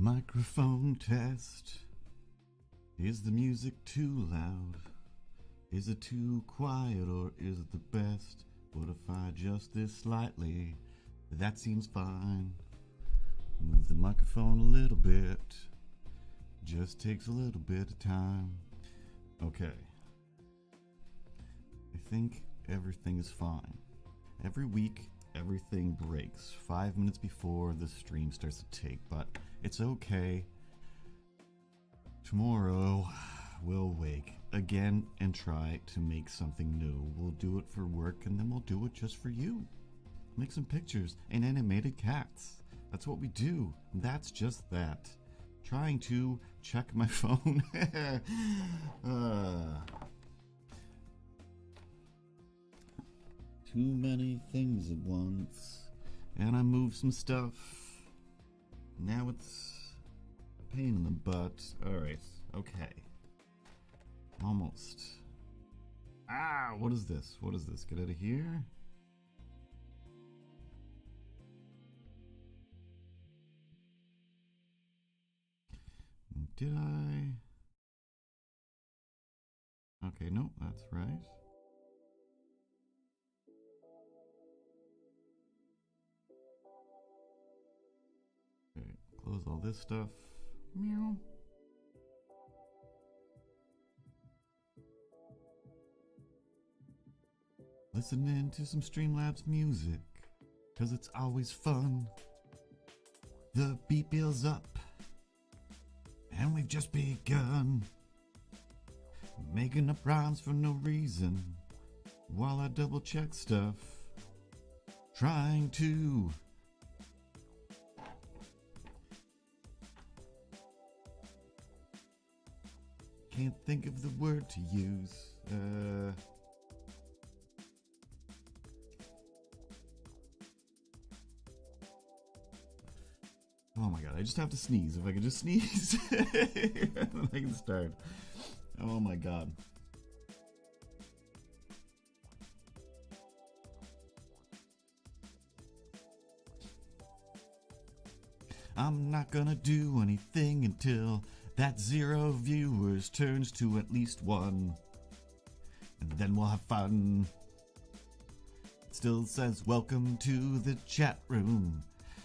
Microphone test. Is the music too loud? Is it too quiet or is it the best? What if I adjust this slightly? That seems fine. Move the microphone a little bit. Just takes a little bit of time. Okay. I think everything is fine. Every week, everything breaks 5 minutes before the stream starts to take, but it's okay. Tomorrow, we'll wake again and try to make something new. We'll do it for work and then we'll do it just for you. Make some pictures and animated cats. That's what we do. That's just that. Trying to check my phone. Too many things at once. And I moved some stuff. Now it's a pain in the butt. Alright, okay. Almost. Ah, what is this? What is this? Get out of here. Did I? Okay, no, that's right. Okay, close all this stuff. Meow. Listening to some Streamlabs music, 'cause it's always fun. The beat builds up, and we've just begun. Making up rhymes for no reason, while I double check stuff. Trying to can't think of the word to use. Oh my god, I just have to sneeze. If I could just sneeze, then I can start. Oh my god. I'm not gonna do anything until that 0 viewers turns to at least 1. And then we'll have fun. It still says welcome to the chat room.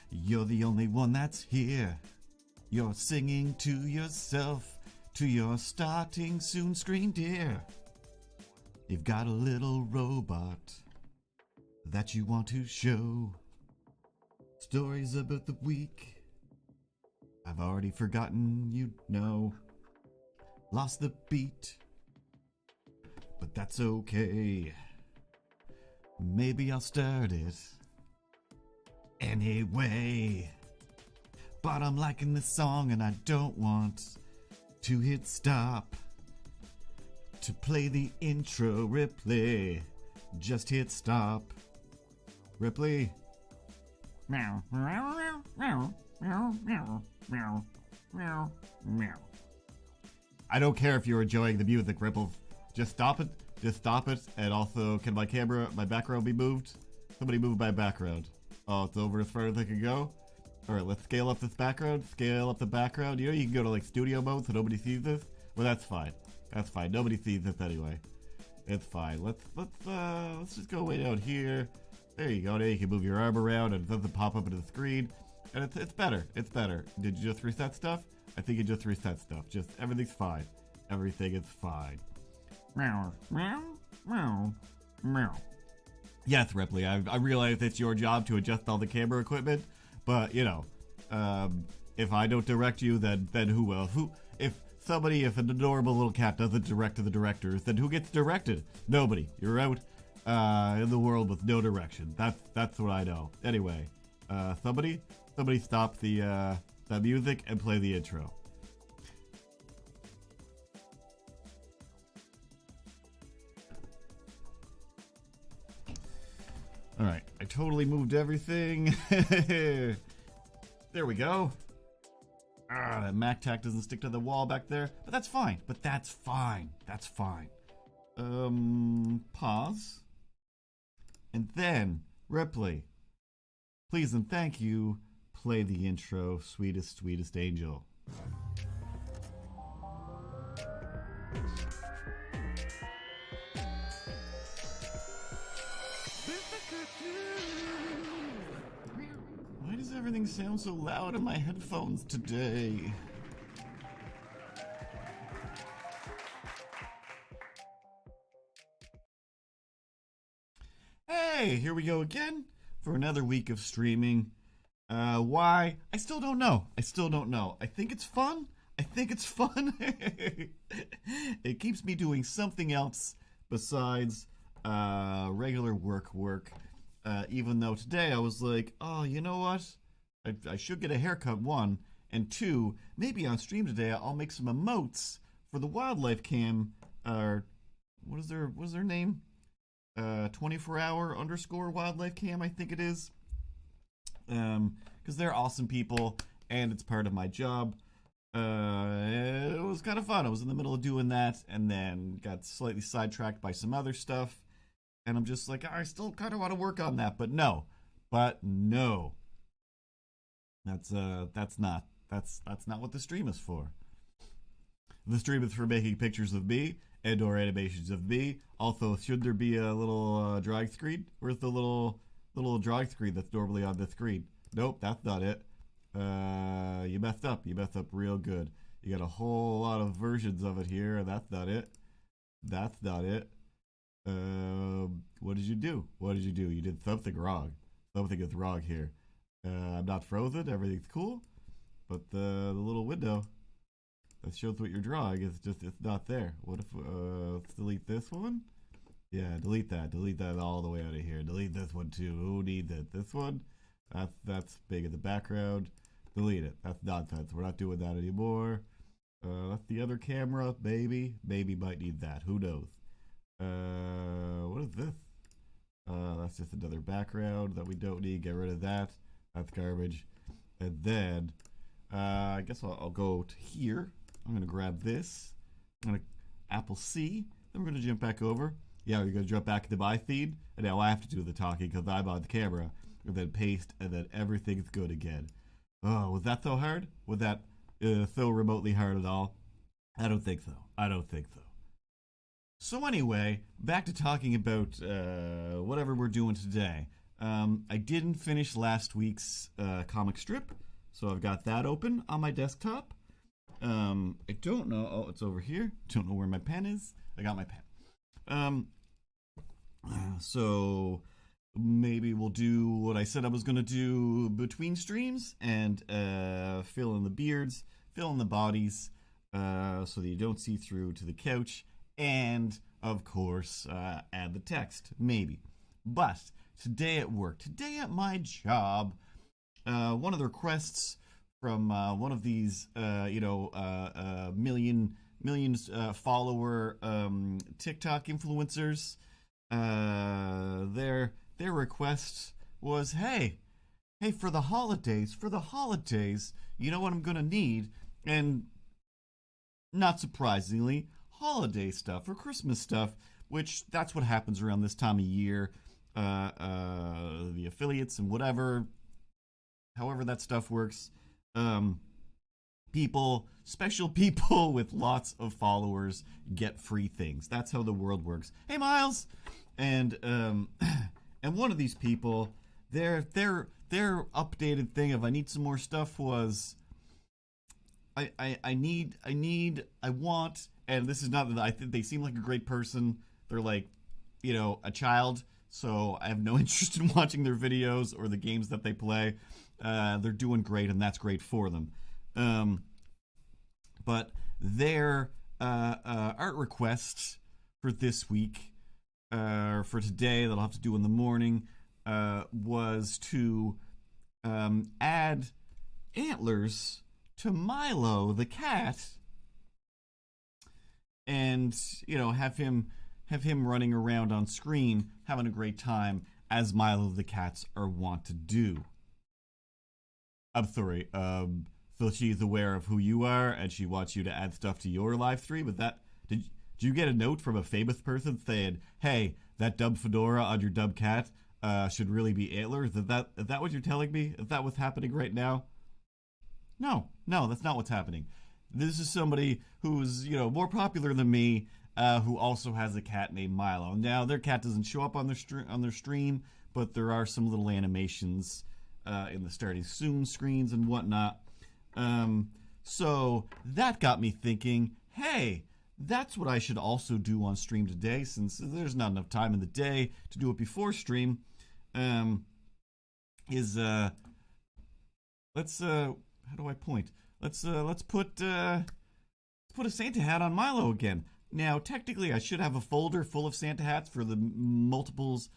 You're the only one that's here. You're singing to yourself, to your starting soon screen, dear. You've got a little robot that you want to show. Stories about the week I've already forgotten, you know. Lost the beat, but that's okay. Maybe I'll start it anyway. But I'm liking this song and I don't want to hit stop to play the intro. Ripley, just hit stop. Ripley. Meow, meow, meow, meow, meow, meow, meow, meow. I don't care if you're enjoying the music, Ripples. Just stop it. Just stop it. And also, can my camera, my background be moved? Somebody move my background. Oh, it's over as far as I can go? Alright, let's scale up this background. Scale up the background. You know you can go to like studio mode so nobody sees this? Well, that's fine. That's fine. Nobody sees this anyway. It's fine. Let's just go way down here. There you go. Now you can move your arm around and it doesn't pop up into the screen. And it's better. It's better. Did you just reset stuff? I think you just reset stuff. Just everything's fine. Everything is fine. Meow, meow, meow, meow. Yes, Ripley, I realize it's your job to adjust all the camera equipment, but you know, if I don't direct you, then who will? If an adorable little cat doesn't direct to the directors, then who gets directed? Nobody. You're out in the world with no direction. That's what I know. Anyway, somebody stop the music and play the intro. Alright, I totally moved everything. There we go. Ah, that Mac tack doesn't stick to the wall back there. But that's fine. That's fine. Pause. And then, Ripley, please and thank you, play the intro, Sweetest, Sweetest Angel. Why does everything sound so loud in my headphones today? Hey, here we go again for another week of streaming. Why? I still don't know. I think it's fun. It keeps me doing something else besides regular work. Even though today I was like, oh, you know what? I should get a haircut, one. And two, maybe on stream today I'll make some emotes for the wildlife cam. What is their name? 24-hour _ wildlife cam, I think it is. Because they're awesome people and it's part of my job. It was kind of fun. I was in the middle of doing that and then got slightly sidetracked by some other stuff. And I'm just like, I still kind of want to work on that, but no. That's not what the stream is for. The stream is for making pictures of me and or animations of me. Also, should there be a little drawing screen? Where's the little drawing screen that's normally on the screen? Nope, that's not it. You messed up real good. You got a whole lot of versions of it here, and that's not it. What did you do? You did something wrong. Something is wrong here. I'm not frozen, everything's cool. But the little window that shows what you're drawing it's not there. What if, let's delete this one? Yeah, delete that all the way out of here. Delete this one too. Who needs it? This one? That's big in the background. Delete it. That's nonsense. We're not doing that anymore. That's the other camera, maybe might need that. Who knows? What is this? That's just another background that we don't need. Get rid of that. That's garbage. And then, I guess I'll go to here. I'm gonna grab this. I'm gonna Apple C. Then we're gonna jump back over. Yeah, we're gonna jump back into my feed. And now I have to do the talking because I'm on the camera. And then paste, and then everything's good again. Oh, was that so hard? Was that so remotely hard at all? I don't think so. So anyway, back to talking about whatever we're doing today. I didn't finish last week's comic strip, so I've got that open on my desktop. I don't know. Oh, it's over here. Don't know where my pen is. I got my pen. So maybe we'll do what I said I was going to do between streams and fill in the beards, fill in the bodies, so that you don't see through to the couch. And, of course, add the text, maybe. But today at work, today at my job, one of the requests from one of these, millions follower TikTok influencers, their request was, hey, for the holidays, you know what I'm gonna need? And not surprisingly, holiday stuff or Christmas stuff, which that's what happens around this time of year. The affiliates and whatever, however that stuff works. Special people with lots of followers get free things. That's how the world works. Hey, Miles! And one of these people, their updated thing of I need some more stuff was I want, and this is not that I think they seem like a great person. They're like, a child, so I have no interest in watching their videos or the games that they play. They're doing great, and that's great for them. But their art request for this week, for today, that I'll have to do in the morning, was to add antlers to Milo the cat, and have him running around on screen having a great time as Milo the cats are wont to do. I'm sorry. So she's aware of who you are and she wants you to add stuff to your live stream. Is that did you get a note from a famous person saying, "Hey, that dumb fedora on your dumb cat should really be antlers. Is that what you're telling me? Is that what's happening right now? No, no, that's not what's happening. This is somebody who's, more popular than me, who also has a cat named Milo. Now, their cat doesn't show up on their stream, but there are some little animations in the starting soon screens and whatnot. So that got me thinking, hey, that's what I should also do on stream today, since there's not enough time in the day to do it before stream. Let's how do I point? Let's put a Santa hat on Milo again. Now, technically, I should have a folder full of Santa hats for the multiples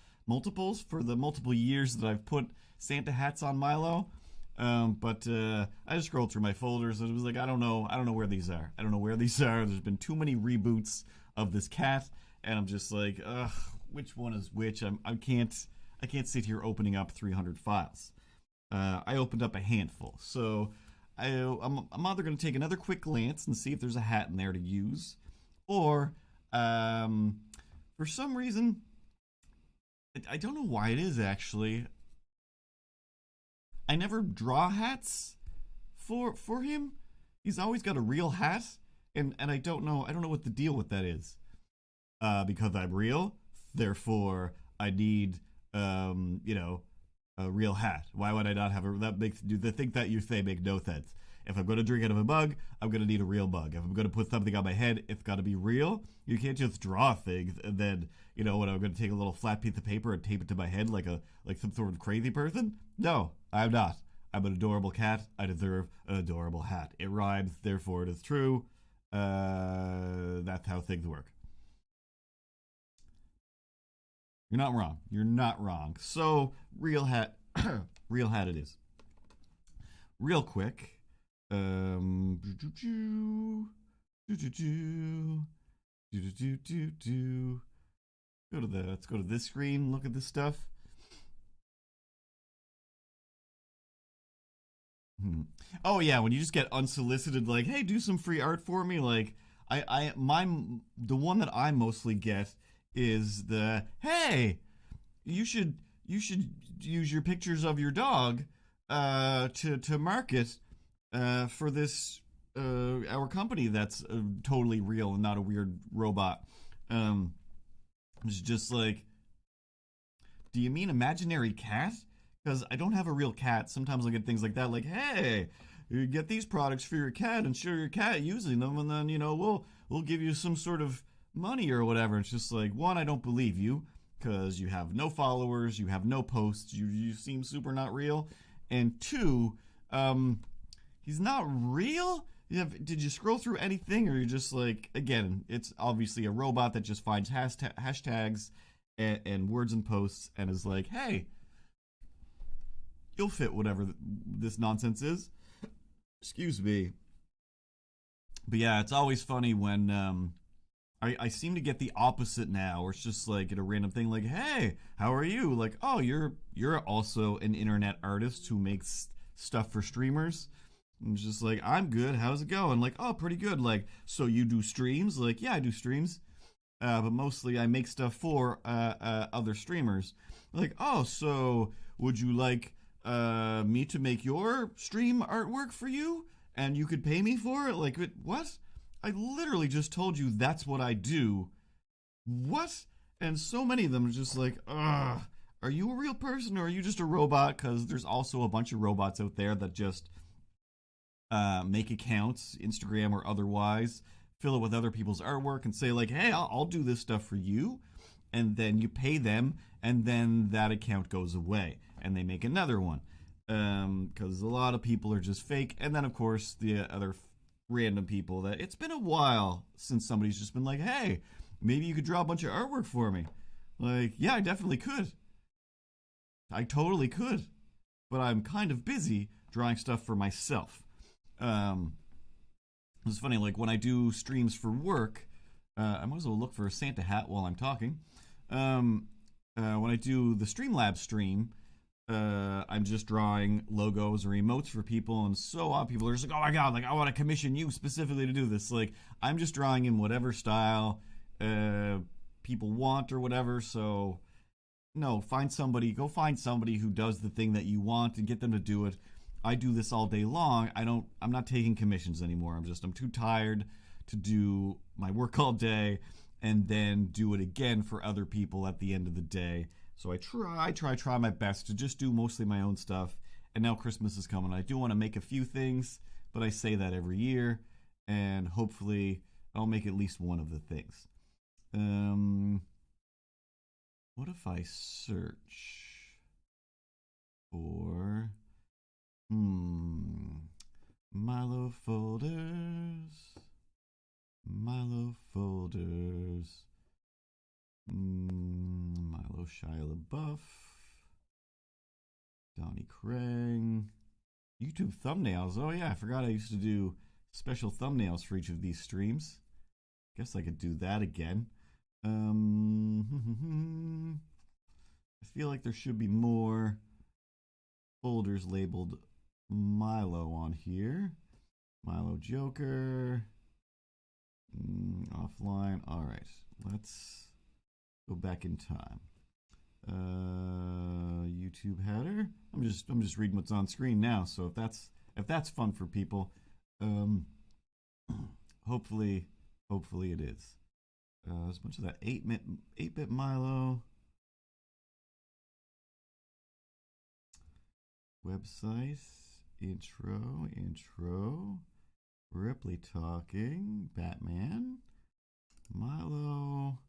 for the multiple years that I've put Santa hats on Milo. But I just scrolled through my folders and it was like, I don't know where these are. There's been too many reboots of this cat, and I'm just like, ugh, which one is which? I can't sit here opening up 300 files. I opened up a handful, so I'm either going to take another quick glance and see if there's a hat in there to use, or for some reason, I don't know why it is actually, I never draw hats for him. He's always got a real hat, and I don't know what the deal with that is. Because I'm real, therefore I need a real hat. Why would I not have the thing that you say make no sense. If I'm going to drink out of a mug, I'm going to need a real mug. If I'm going to put something on my head, it's got to be real. You can't just draw things and then, when I'm going to take a little flat piece of paper and tape it to my head like some sort of crazy person. No, I'm not. I'm an adorable cat. I deserve an adorable hat. It rhymes, therefore it is true. That's how things work. You're not wrong. You're not wrong. So, real hat. Real hat it is. Real quick. Let's go to this screen, look at this stuff. Oh yeah, when you just get unsolicited, like, hey, do some free art for me. Like, the one that I mostly get is the, hey, you should use your pictures of your dog to market for this our company that's totally real and not a weird robot. It's just like, do you mean imaginary cat? Because I don't have a real cat. Sometimes I'll get things like that, like, hey, you get these products for your cat and show your cat using them, and then we'll give you some sort of money or whatever. It's just like, one, I don't believe you because you have no followers, you have no posts, you seem super not real, and two, he's not real. Did you scroll through anything, or you're just like, again, it's obviously a robot that just finds hashtags and words and posts and is like, hey, you'll fit whatever this nonsense is. Excuse me. But yeah, it's always funny when I seem to get the opposite now, where it's just like at a random thing like, hey, how are you? Like, oh, you're also an internet artist who makes stuff for streamers. I'm just like, I'm good. How's it going? Like, oh, pretty good. Like, so you do streams? Like, yeah, I do streams. But mostly I make stuff for other streamers. Like, oh, so would you like me to make your stream artwork for you? And you could pay me for it? Like, what? I literally just told you that's what I do. What? And so many of them are just like, ugh. Are you a real person or are you just a robot? Because there's also a bunch of robots out there that just make accounts, Instagram or otherwise, fill it with other people's artwork and say like, hey, I'll do this stuff for you. And then you pay them, and then that account goes away. And they make another one. Because a lot of people are just fake. And then, of course, the other random people that it's been a while since somebody's just been like, hey, maybe you could draw a bunch of artwork for me. Like, yeah, I definitely could. I totally could. But I'm kind of busy drawing stuff for myself. It's funny, like when I do streams for work, I might as well look for a Santa hat while I'm talking. When I do the LiveStream, I'm just drawing logos or emotes for people, and so a lot of people are just like, oh my god, like I want to commission you specifically to do this. Like, I'm just drawing in whatever style people want or whatever, so No, find somebody, go find somebody who does the thing that you want and get them to do it. I do this all day long. I'm not taking commissions anymore. I'm too tired to do my work all day and then do it again for other people at the end of the day. So I try my best to just do mostly my own stuff. And now Christmas is coming. I do want to make a few things, but I say that every year, and hopefully I'll make at least one of the things. What if I search for Milo folders? Milo folders. Milo Shia LaBeouf. Donnie Krang. YouTube thumbnails. Oh yeah, I forgot I used to do special thumbnails for each of these streams. Guess I could do that again. I feel like there should be more folders labeled Milo on here. Milo Joker. Offline. All right, let's go back in time. YouTube header. I'm just reading what's on screen now. So if that's fun for people, hopefully it is. There's a bunch of that 8-bit Milo. Website, intro, Ripley talking, Batman, Milo,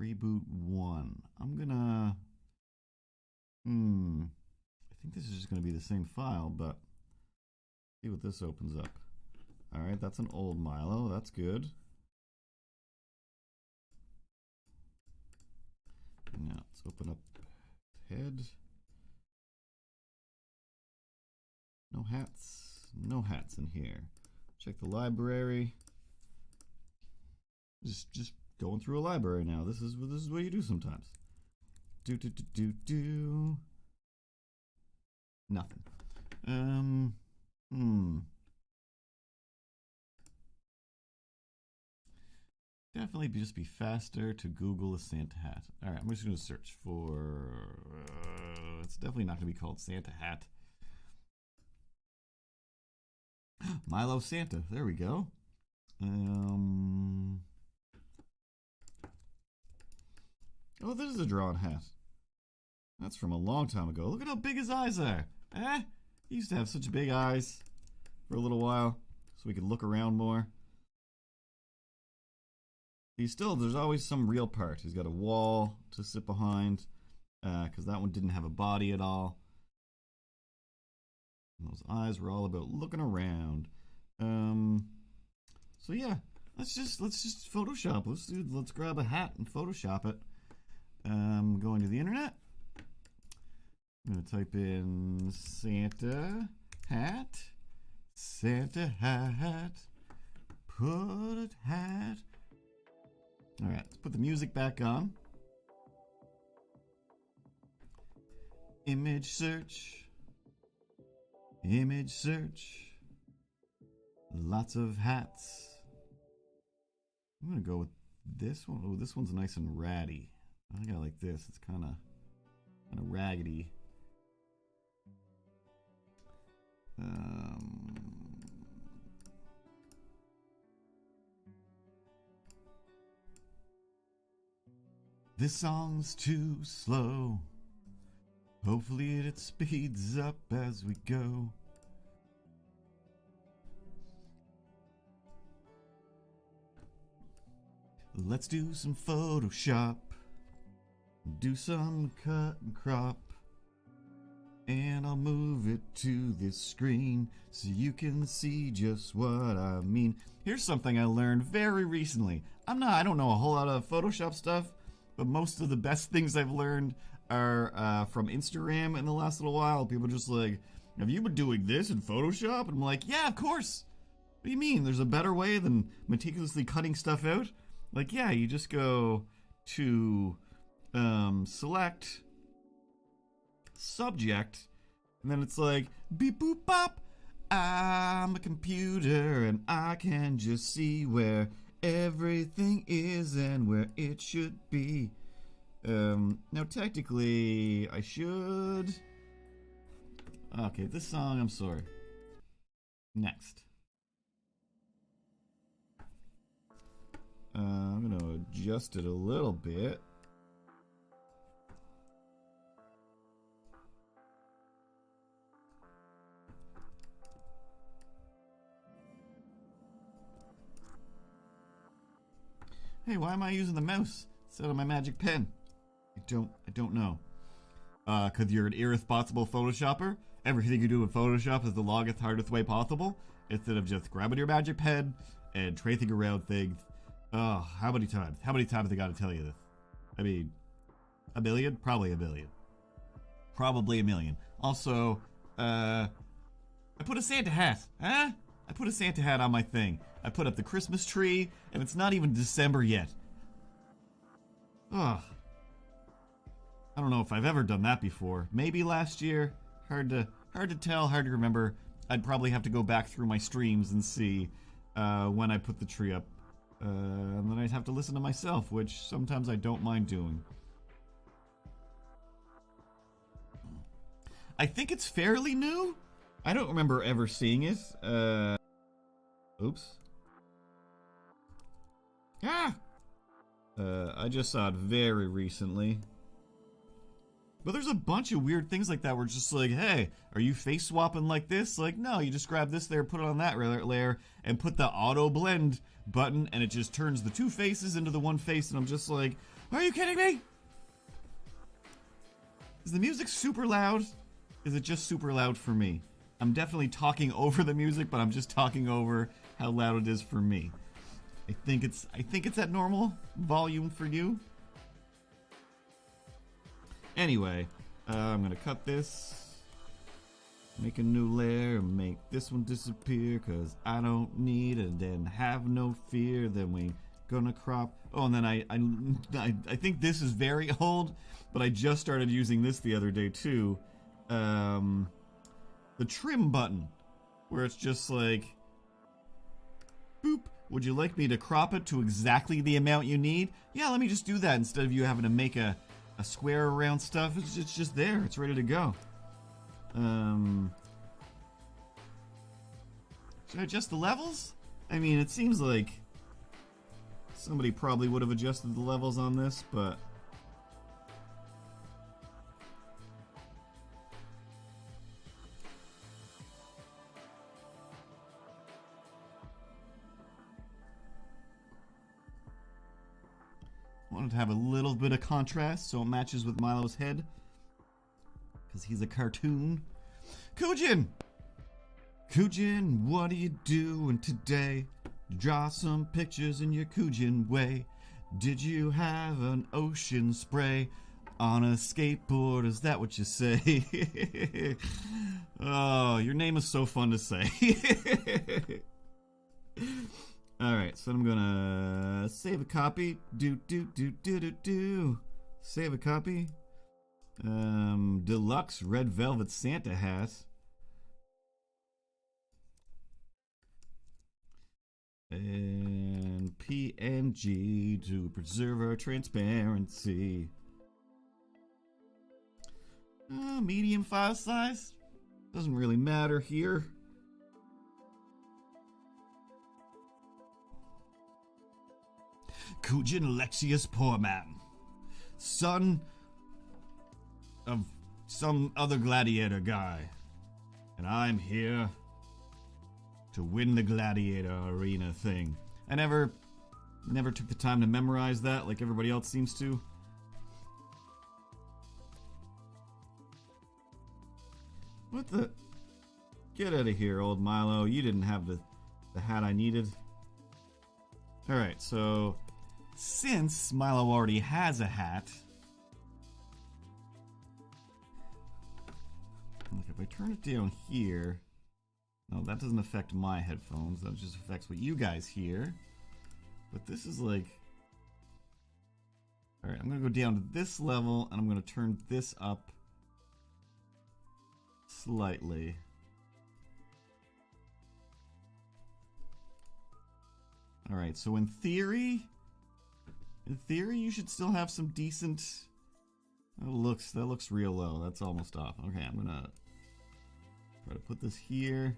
reboot 1. I'm gonna, I think this is just gonna be the same file, but see what this opens up. All right, that's an old Milo, that's good. Now let's open up head. No hats in here. Check the library. Just going through a library now. This is what you do sometimes. Nothing. Definitely just be faster to Google a Santa hat. All right, I'm just going to search for. It's definitely not going to be called Santa hat. Milo Santa. There we go. Oh, this is a drawn hat. That's from a long time ago. Look at how big his eyes are. He used to have such big eyes for a little while, so we could look around more. There's always some real part. He's got a wall to sit behind, because that one didn't have a body at all. And those eyes were all about looking around. So yeah, let's just Photoshop. Let's grab a hat and Photoshop it. Going to the internet. I'm gonna type in Santa hat, put hat. All right, let's put the music back on. Image search. Lots of hats. I'm gonna go with this one. Oh, this one's nice and ratty. I think I like this. It's kind of raggedy. This song's too slow. Hopefully it speeds up as we go. Let's do some Photoshop. Do some cut and crop. And I'll move it to this screen so you can see just what I mean. Here's something I learned very recently. I don't know a whole lot of Photoshop stuff, but most of the best things I've learned are from Instagram in the last little while. People are just like, have you been doing this in Photoshop? And I'm like, yeah, of course. What do you mean? There's a better way than meticulously cutting stuff out? Like, yeah, you just go to select subject, and then it's like, beep boop bop. I'm a computer and I can just see where everything is and where it should be. Now technically, I should... Okay, this song, I'm sorry. Next. I'm gonna adjust it a little bit. Hey, why am I using the mouse instead of my magic pen? I don't know. Cause you're an irresponsible Photoshopper. Everything you do in Photoshop is the longest, hardest way possible, instead of just grabbing your magic pen and tracing around things. Oh, how many times? How many times I gotta tell you this? I mean, a million? Probably a million. Probably a million. Also, I put a Santa hat, huh? I put a Santa hat on my thing. I put up the Christmas tree, and it's not even December yet. Ugh. I don't know if I've ever done that before. Maybe last year. Hard to tell, hard to remember. I'd probably have to go back through my streams and see when I put the tree up. And then I'd have to listen to myself, which sometimes I don't mind doing. I think it's fairly new. I don't remember ever seeing it. Oops. Ah! I just saw it very recently. But there's a bunch of weird things like that where it's just like, hey, are you face swapping like this? Like, no, you just grab this there, put it on that layer, and put the auto blend button, and it just turns the two faces into the one face, and I'm just like, are you kidding me? Is the music super loud? Is it just super loud for me? I'm definitely talking over the music, but I'm just talking over how loud it is for me. I think it's at normal volume for you. Anyway, I'm gonna cut this, make a new layer, and make this one disappear, cause I don't need it, and have no fear. Then we gonna crop. Oh, and then I think this is very old, but I just started using this the other day too. The trim button, where it's just like, boop. Would you like me to crop it to exactly the amount you need? Yeah, let me just do that instead of you having to make a square around stuff. It's just there. It's ready to go. Should I adjust the levels? I mean, it seems like somebody probably would have adjusted the levels on this, but wanted to have a little bit of contrast so it matches with Milo's head, because he's a cartoon. Kujin! Kujin, what are you doing today? Draw some pictures in your Kujin way. Did you have an ocean spray on a skateboard? Is that what you say? Oh, your name is so fun to say. Alright, so I'm gonna save a copy. Save a copy. Deluxe Red Velvet Santa hat. And PNG to preserve our transparency. Medium file size. Doesn't really matter here. Kujin Alexius Poor Man, son of some other gladiator guy, and I'm here to win the gladiator arena thing. I never took the time to memorize that like everybody else seems to. What the? Get out of here, old Milo. You didn't have the hat I needed. Alright, so since Milo already has a hat, look, if I turn it down here, no, that doesn't affect my headphones, that just affects what you guys hear. But this is like, alright, I'm gonna go down to this level and I'm gonna turn this up slightly. Alright, so in theory you should still have some decent That looks real low. That's almost off. Okay, I'm gonna try to put this here.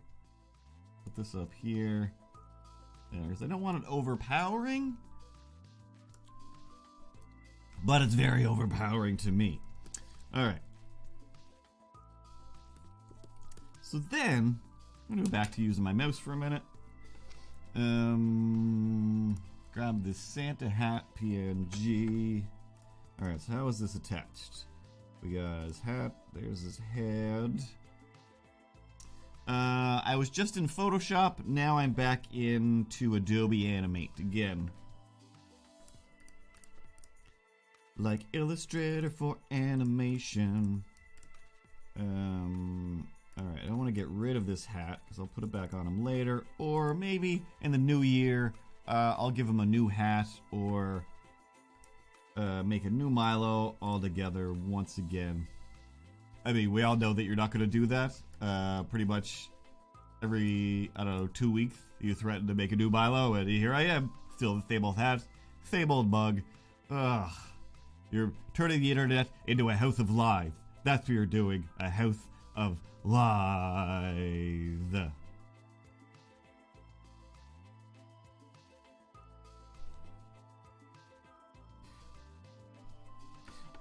Put this up here. There, because I don't want it overpowering. But it's very overpowering to me. Alright. So then, I'm gonna go back to using my mouse for a minute. Grab this Santa hat PNG. Alright, so how is this attached? We got his hat, there's his head. I was just in Photoshop, now I'm back into Adobe Animate again. Like Illustrator for animation. Alright, I don't want to get rid of this hat, because I'll put it back on him later. Or maybe in the new year, I'll give him a new hat, or make a new Milo altogether once again. I mean, we all know that you're not going to do that. Pretty much every, I don't know, 2 weeks, you threaten to make a new Milo, and here I am, still the same old hat, same old mug. Ugh. You're turning the internet into a house of lies. That's what you're doing, a house of lies.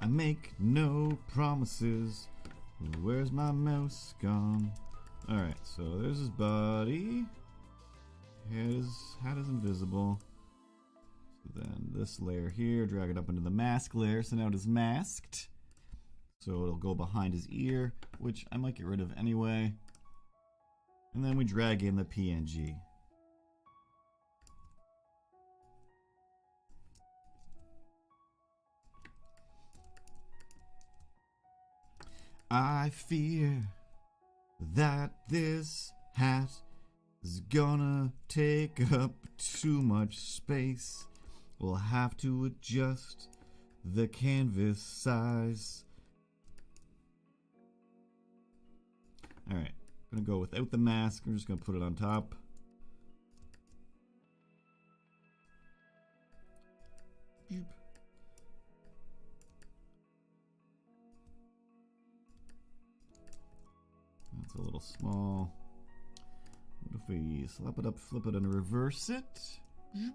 I make no promises. Where's my mouse gone? Alright, so there's his body. Hat is invisible. So then this layer here, drag it up into the mask layer, so now it is masked. So it'll go behind his ear, which I might get rid of anyway. And then we drag in the PNG. I fear that this hat is gonna take up too much space. We'll have to adjust the canvas size. Alright, I'm gonna go without the mask. I'm just gonna put it on top. Boop. That's a little small. What if we slap it up, flip it, and reverse it? Boop.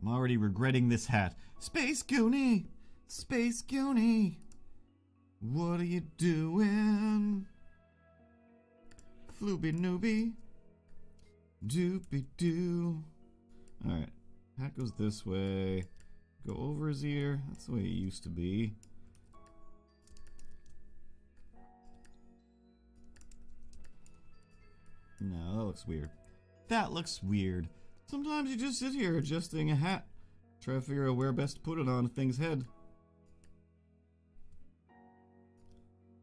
I'm already regretting this hat. Space Goonie! Space Goonie! What are you doing? Floopy noobie. Doopy doo. Alright. Hat goes this way. Go over his ear. That's the way it used to be. No, that looks weird. That looks weird. Sometimes you just sit here adjusting a hat. Try to figure out where best to put it on a thing's head.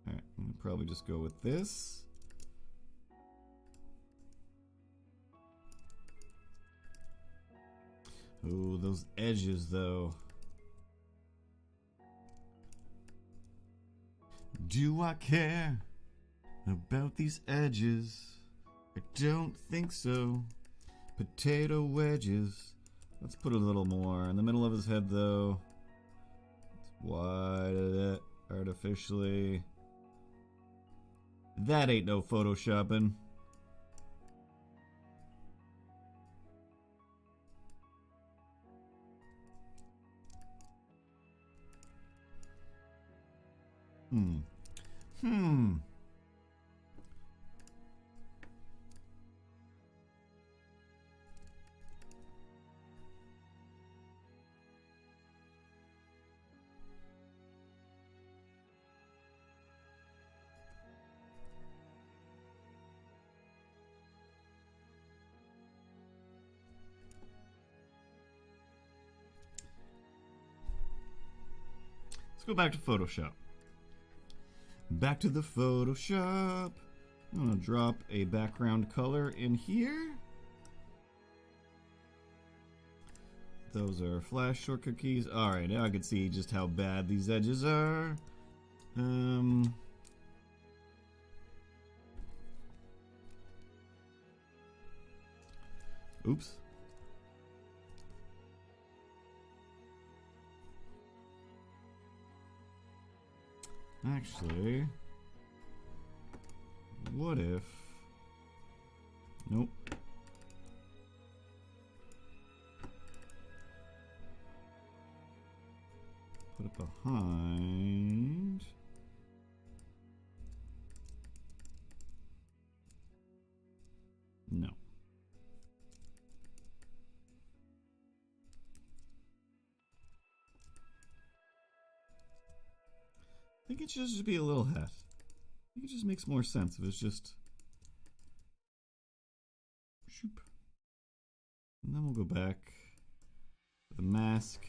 Alright, I'm gonna probably just go with this. Ooh, those edges though. Do I care about these edges? I don't think so. Potato wedges. Let's put a little more in the middle of his head though. Let's widen it artificially. That ain't no photoshopping. Let's go back to Photoshop. Back to the Photoshop. I'm gonna drop a background color in here. Those are flash shortcut keys. Alright, now I can see just how bad these edges are. Oops. Actually, what if... Nope. Put it behind... No. I think it should just be a little hat. I think it just makes more sense if it's just... Shoop. And then we'll go back to the mask.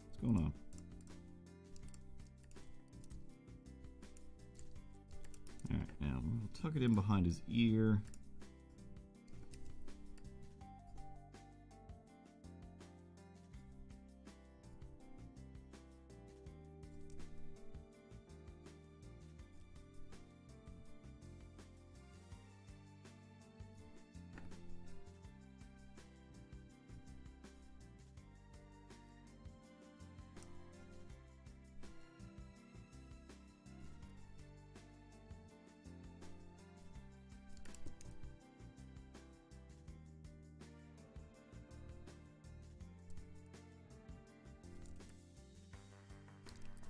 What's going on? Alright, now we'll tuck it in behind his ear.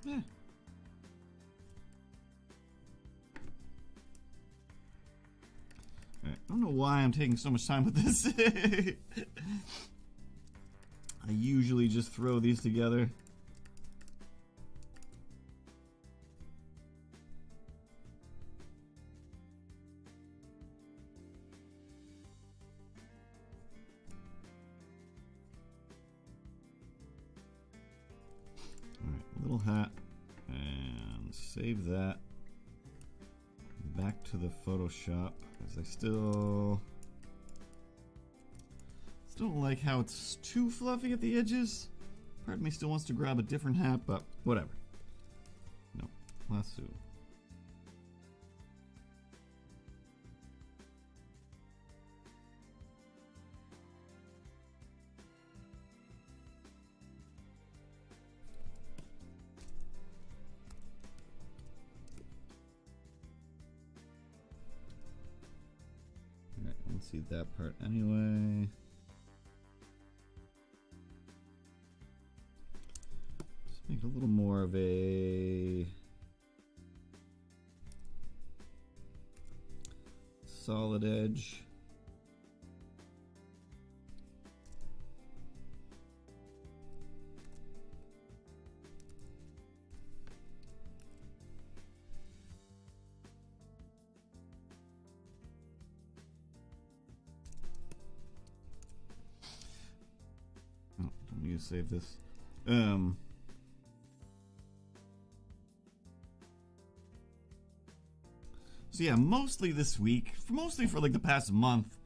Yeah. Right. I don't know why I'm taking so much time with this. I usually just throw these together. Alright, little hat. And save that. Back to the Photoshop, because I still don't like how it's too fluffy at the edges. Part of me still wants to grab a different hat, but whatever. No, lasso. Alright, let's see that part anyway. Make it a little more of a solid edge. Oh, don't need to save this. So yeah, mostly this week, mostly for like the past month,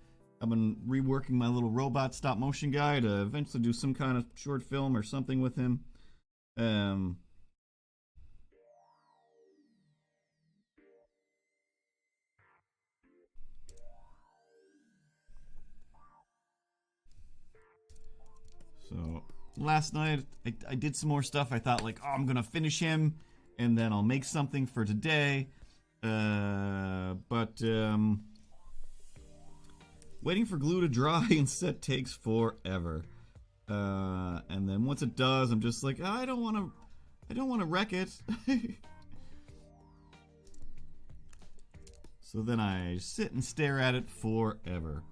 I've been reworking my little robot stop motion guy to eventually do some kind of short film or something with him. So last night I did some more stuff. I thought like, oh, I'm gonna finish him and then I'll make something for today. But waiting for glue to dry and set takes forever. And then once it does, I'm just like, I don't want to wreck it. So then I sit and stare at it forever.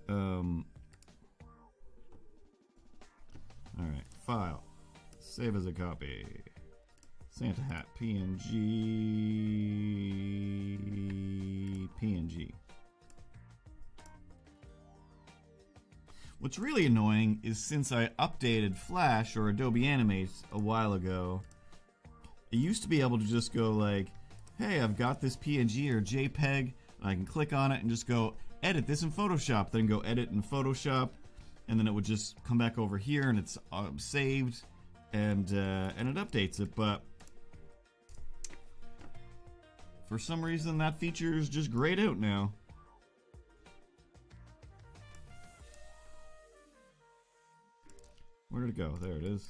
Alright, file. Save as a copy. Santa hat, PNG. What's really annoying is since I updated Flash or Adobe Animate a while ago, I used to be able to just go like, hey, I've got this PNG or JPEG, and I can click on it and just go edit this in Photoshop, then go edit in Photoshop, and then it would just come back over here and it's saved, and it updates it. But for some reason, that feature is just grayed out now. Where did it go? There it is.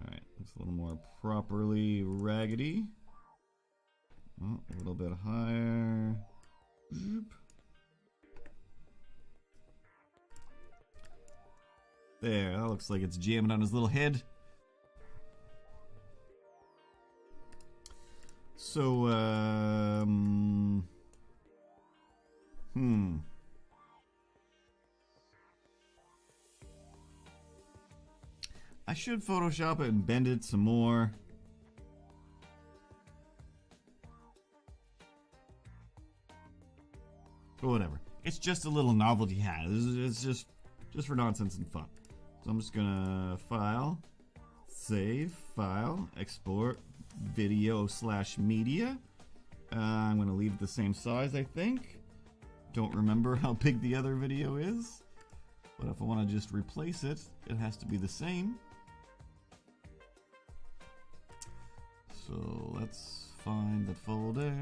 Alright, looks a little more properly raggedy. Oh, a little bit higher. There, that looks like it's jamming on his little head. So, I should Photoshop it and bend it some more. But whatever. It's just a little novelty hat. It's just for nonsense and fun. So I'm just gonna file, save, file, export, video/media. I'm gonna leave it the same size, I think. Don't remember how big the other video is. But if I want to just replace it, it has to be the same. So let's find the folder.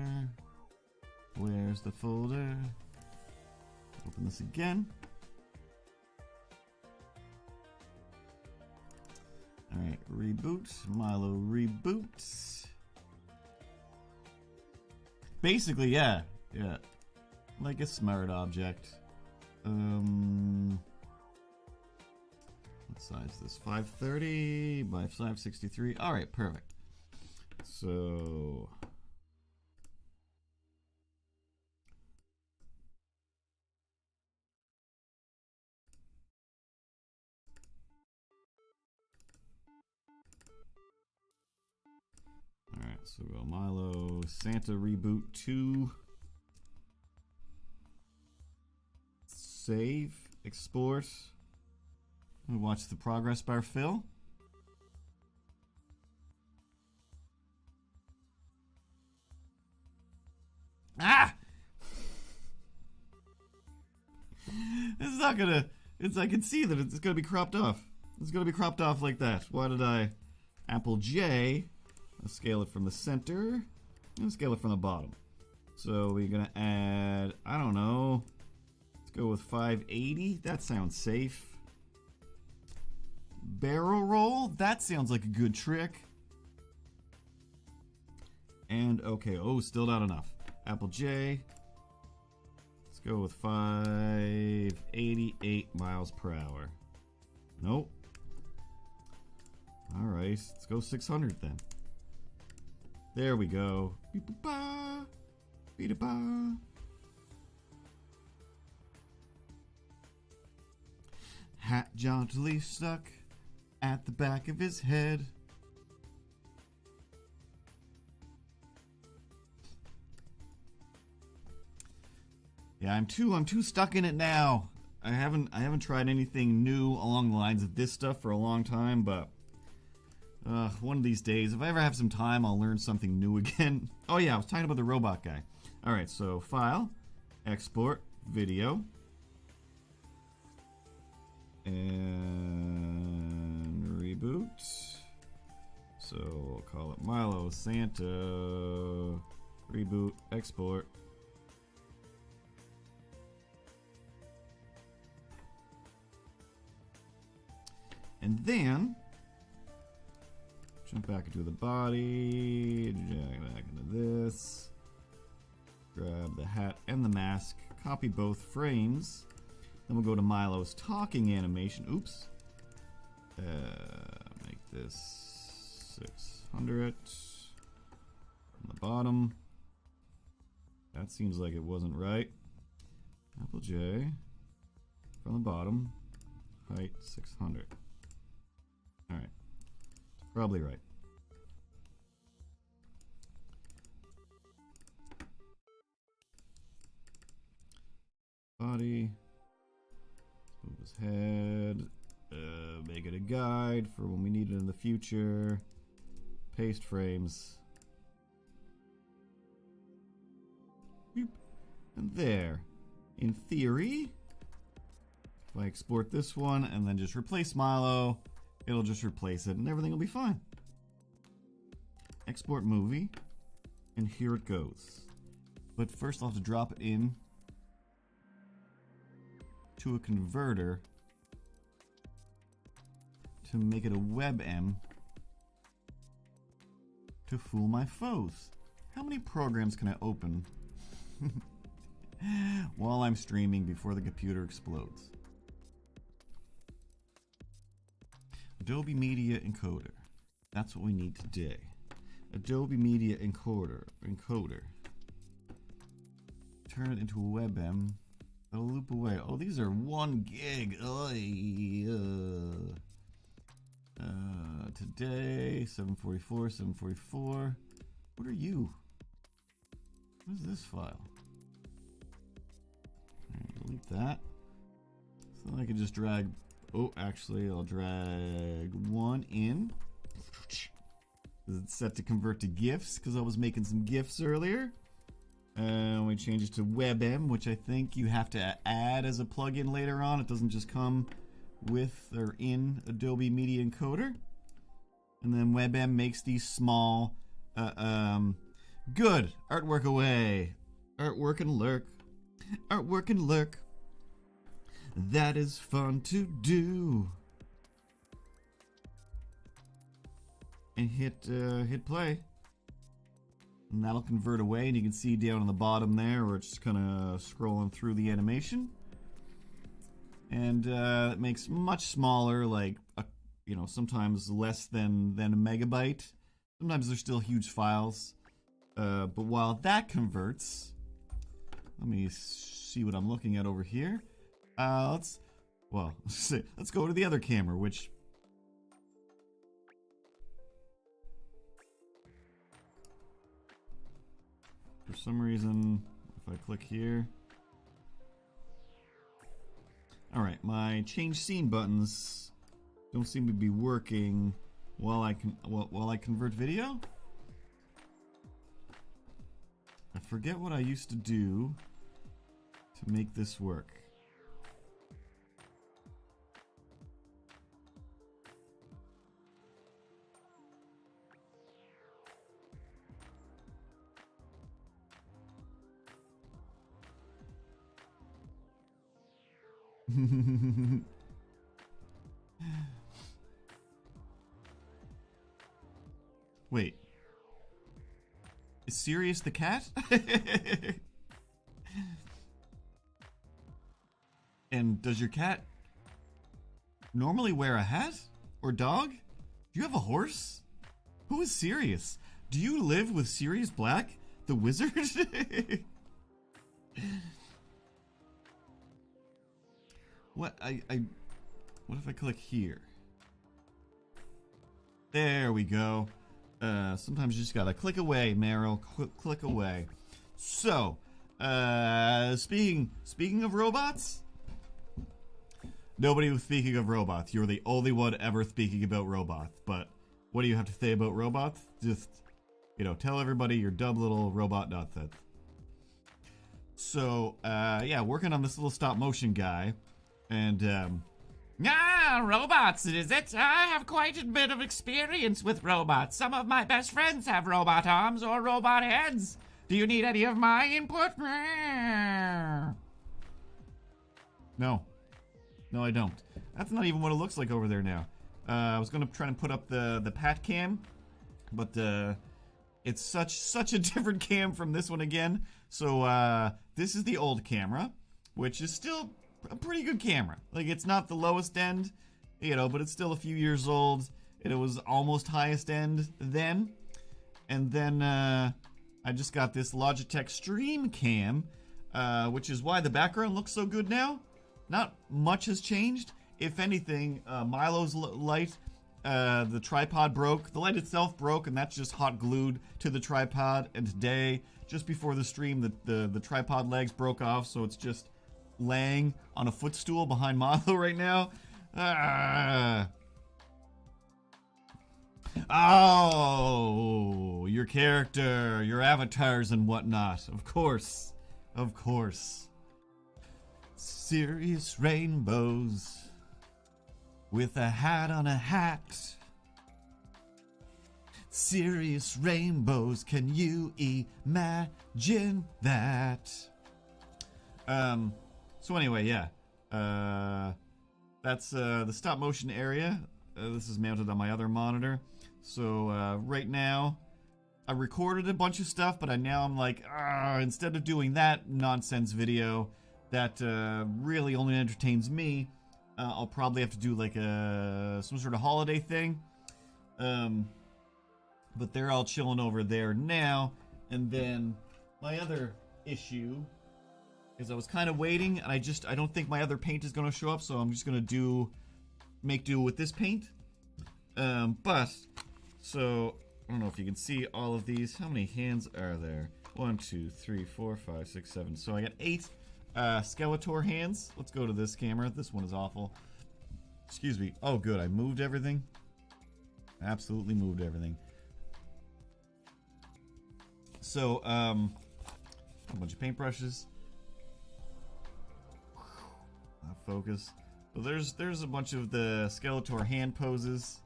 Where's the folder? Open this again. Alright, reboot. Milo reboot. Basically, yeah. Like a smart object. What size is this? 530 by 563. Alright, perfect. So alright, so we'll go Milo Santa reboot 2. Save, export. We watch the progress bar fill. Ah! This is not gonna. I can see that it's gonna be cropped off. It's gonna be cropped off like that. Why did I? Apple J. Let's scale it from the center. And scale it from the bottom. So we're gonna add. I don't know. Let's go with 580. That sounds safe. Barrel roll. That sounds like a good trick. And okay. Oh, still not enough. Apple J. Let's go with 588 miles per hour. Nope. Alright, let's go 600 then. There we go. Beep-a-ba. Beep-a-ba. Hat jauntily stuck at the back of his head. Yeah, I'm too stuck in it now. I haven't tried anything new along the lines of this stuff for a long time, but one of these days, if I ever have some time, I'll learn something new again. Oh yeah, I was talking about the robot guy. Alright, so file, export, video, and reboot. So we'll call it Milo Santa, reboot, export. And then, jump back into the body, jump back into this, grab the hat and the mask, copy both frames, then we'll go to Milo's talking animation, oops, make this 600 on the bottom, that seems like it wasn't right, Apple J, from the bottom, height 600. Alright. Probably right. Body. Move his head. Make it a guide for when we need it in the future. paste frames. Boop. And there. In theory, if I export this one and then just replace Milo, it'll just replace it and everything will be fine. Export movie, and here it goes. But first I'll have to drop it in to a converter to make it a WebM to fool my foes. How many programs can I open while I'm streaming before the computer explodes? Adobe Media Encoder. That's what we need today. Adobe Media Encoder. Turn it into a WebM. It'll loop away. Oh, these are 1 gig. Today, 744, 744. What are you? What is this file? Alright, delete that. So I can just drag. Oh, actually, I'll drag one in. Is it set to convert to GIFs? Because I was making some GIFs earlier. We change it to WebM, which I think you have to add as a plugin later on. It doesn't just come with or in Adobe Media Encoder. And then WebM makes these small, good. Artwork away. Artwork and lurk. Artwork and lurk. That is fun to do. And hit play. And that'll convert away, and you can see down on the bottom there where it's just kind of scrolling through the animation. And it makes much smaller, like, sometimes less than a megabyte. Sometimes they're still huge files. But while that converts, let me see what I'm looking at over here. Let's go to the other camera, which... For some reason, if I click here... Alright, my change scene buttons don't seem to be working while I convert video. I forget what I used to do to make this work. Wait. Is Sirius the cat? And does your cat normally wear a hat? Or dog? Do you have a horse? Who is Sirius? Do you live with Sirius Black, the wizard? What if I click here? There we go. Sometimes you just gotta click away, Meryl. Click away. So, speaking of robots, nobody was speaking of robots. You're the only one ever speaking about robots. But what do you have to say about robots? Just, tell everybody your dumb little robot nonsense. So, yeah, working on this little stop motion guy. And, robots, is it? I have quite a bit of experience with robots. Some of my best friends have robot arms or robot heads. Do you need any of my input? No. No, I don't. That's not even what it looks like over there now. I was gonna try and put up the Pat cam, but, it's such a different cam from this one again. So, this is the old camera, which is still a pretty good camera. Like, it's not the lowest end, but it's still a few years old. And it was almost highest end then. And then I just got this Logitech Stream Cam, which is why the background looks so good now. Not much has changed. If anything, Milo's light, the tripod broke. The light itself broke, and that's just hot glued to the tripod. And today, just before the stream, the tripod legs broke off, so it's just laying on a footstool behind Milo right now. Oh, your character, your avatars and whatnot. Of course. Of course. Serious rainbows with a hat on a hat. Serious rainbows, can you imagine that? So anyway, yeah. That's the stop motion area. This is mounted on my other monitor. So right now, I recorded a bunch of stuff, but now I'm like, instead of doing that nonsense video that really only entertains me, I'll probably have to do like some sort of holiday thing. But they're all chilling over there now. And then my other issue is I was kind of waiting, and I don't think my other paint is going to show up, so I'm just going to make do with this paint. So I don't know if you can see all of these. How many hands are there? 1, 2, 3, 4, 5, 6, 7. So I got 8 Skeletor hands. Let's go to this camera. This one is awful. Excuse me. Oh, good. I moved everything. Absolutely moved everything. So, a bunch of paintbrushes. Focus. So there's a bunch of the Skeletor hand poses.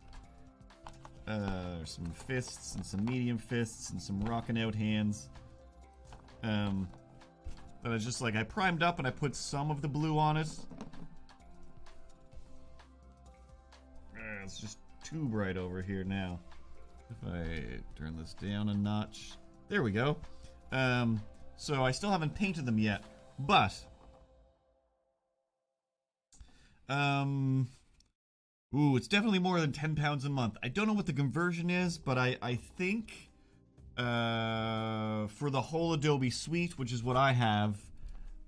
Some fists and some medium fists and some rocking out hands. But I primed up and I put some of the blue on it. It's just too bright over here now. If I turn this down a notch. There we go. So I still haven't painted them yet, but ooh, it's definitely more than 10 pounds a month. I don't know what the conversion is, but I think for the whole Adobe suite, which is what I have,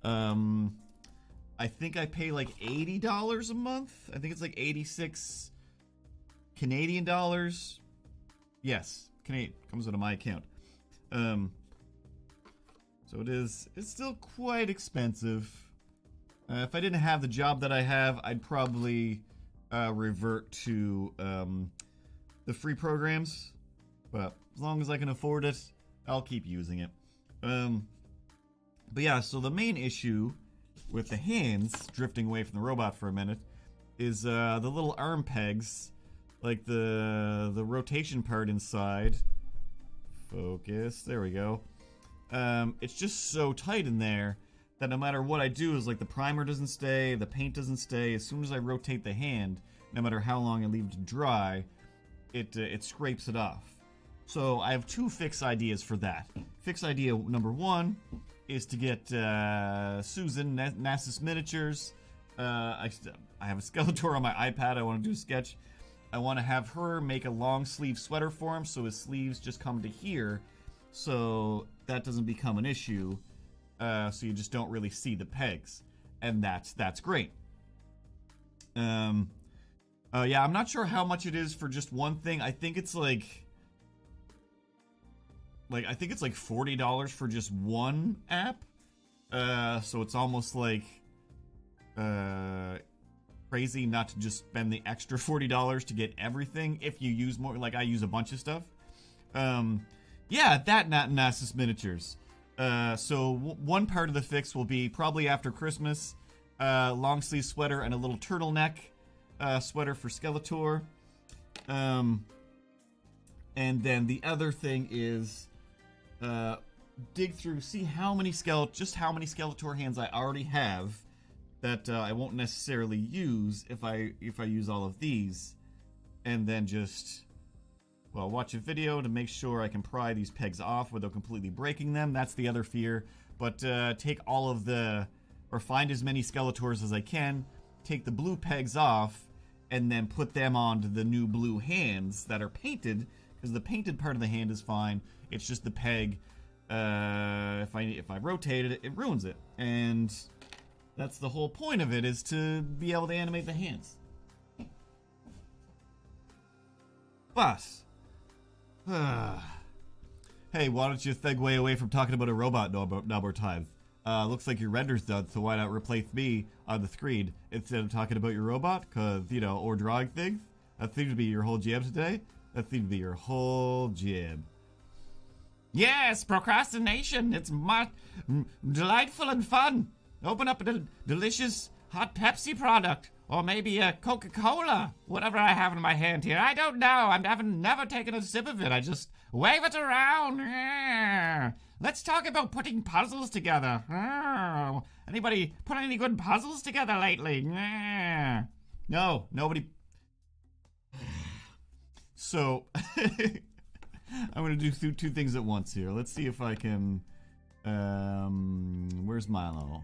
I think I pay like $80 a month. I think it's like 86 Canadian dollars. Yes, Canadian comes out of my account. So it's still quite expensive. If I didn't have the job that I have, I'd probably revert to the free programs. But as long as I can afford it, I'll keep using it. But yeah, so the main issue with the hands, drifting away from the robot for a minute, is the little arm pegs, like the rotation part inside. Focus, there we go. It's just so tight in there that no matter what I do, is like the primer doesn't stay, the paint doesn't stay. As soon as I rotate the hand, no matter how long I leave it to dry, it scrapes it off. So I have 2 fix ideas for that. Fix idea number 1 is to get Susan, Nasus Miniatures. I have a Skeletor on my iPad. I want to do a sketch. I want to have her make a long sleeve sweater for him, so his sleeves just come to here, so that doesn't become an issue. So you just don't really see the pegs, and that's great. Yeah, I'm not sure how much it is for just one thing. I think it's like I think it's like $40 for just one app. So it's almost like crazy not to just spend the extra $40 to get everything if you use more. Like I use a bunch of stuff. Yeah, that Nasus Miniatures. So one part of the fix will be probably after Christmas, long sleeve sweater and a little turtleneck sweater for Skeletor. And then the other thing is dig through, see how many Skeletor hands I already have that I won't necessarily use if I use all of these, and then just watch a video to make sure I can pry these pegs off without completely breaking them. That's the other fear. But take all of or find as many Skeletors as I can, take the blue pegs off, and then put them onto the new blue hands that are painted, because the painted part of the hand is fine. It's just the peg, if I rotate it, it ruins it. And that's the whole point of it, is to be able to animate the hands. But hey, why don't you segue away from talking about a robot number time? Looks like your render's done, so why not replace me on the screen instead of talking about your robot? Cause, or drawing things. That seems to be your whole jam today. That seems to be your whole jib. Yes, procrastination. It's delightful and fun. Open up a delicious hot Pepsi product. Or maybe a Coca-Cola. Whatever I have in my hand here. I don't know. I've never taken a sip of it. I just wave it around. Yeah. Let's talk about putting puzzles together. Oh. Anybody put any good puzzles together lately? Yeah. No, nobody. So, I'm going to do two things at once here. Let's see if I can... where's Milo?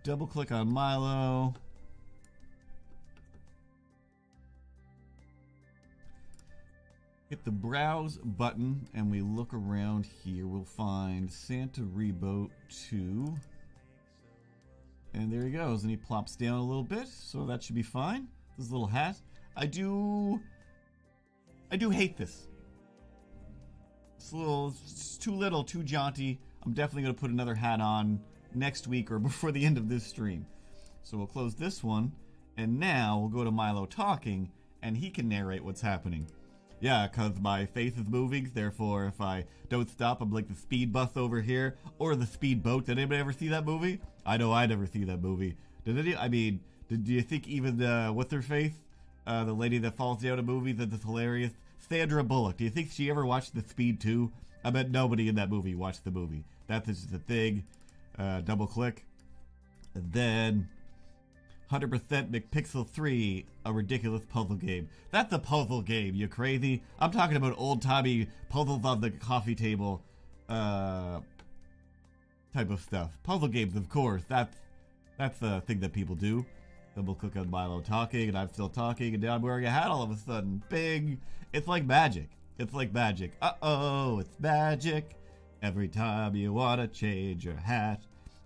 Double click on Milo. Hit the browse button and we look around here. We'll find Santa Reboot 2. And there he goes. And he plops down a little bit. So that should be fine. This little hat. I do hate this. It's too little, too jaunty. I'm definitely going to put another hat on next week or before the end of this stream. So we'll close this one. And now we'll go to Milo talking. And he can narrate what's happening. Yeah, because my face is moving, therefore if I don't stop, I'm like the speed bus over here, or the speed boat. Did anybody ever see that movie? I know I never see that movie. Do you think even, what's her face? The lady that falls down a movie that's hilarious? Sandra Bullock. Do you think she ever watched The Speed 2? I bet nobody in that movie watched the movie. That's just a thing. Double click. And then... 100% McPixel 3, a ridiculous puzzle game. That's a puzzle game, you crazy? I'm talking about old-timey puzzles on the coffee table type of stuff. Puzzle games, of course. That's the thing that people do. Double click on Milo talking, and I'm still talking, and now I'm wearing a hat all of a sudden. Bing! It's like magic. It's like magic. Uh-oh, it's magic. Every time you want to change your hat.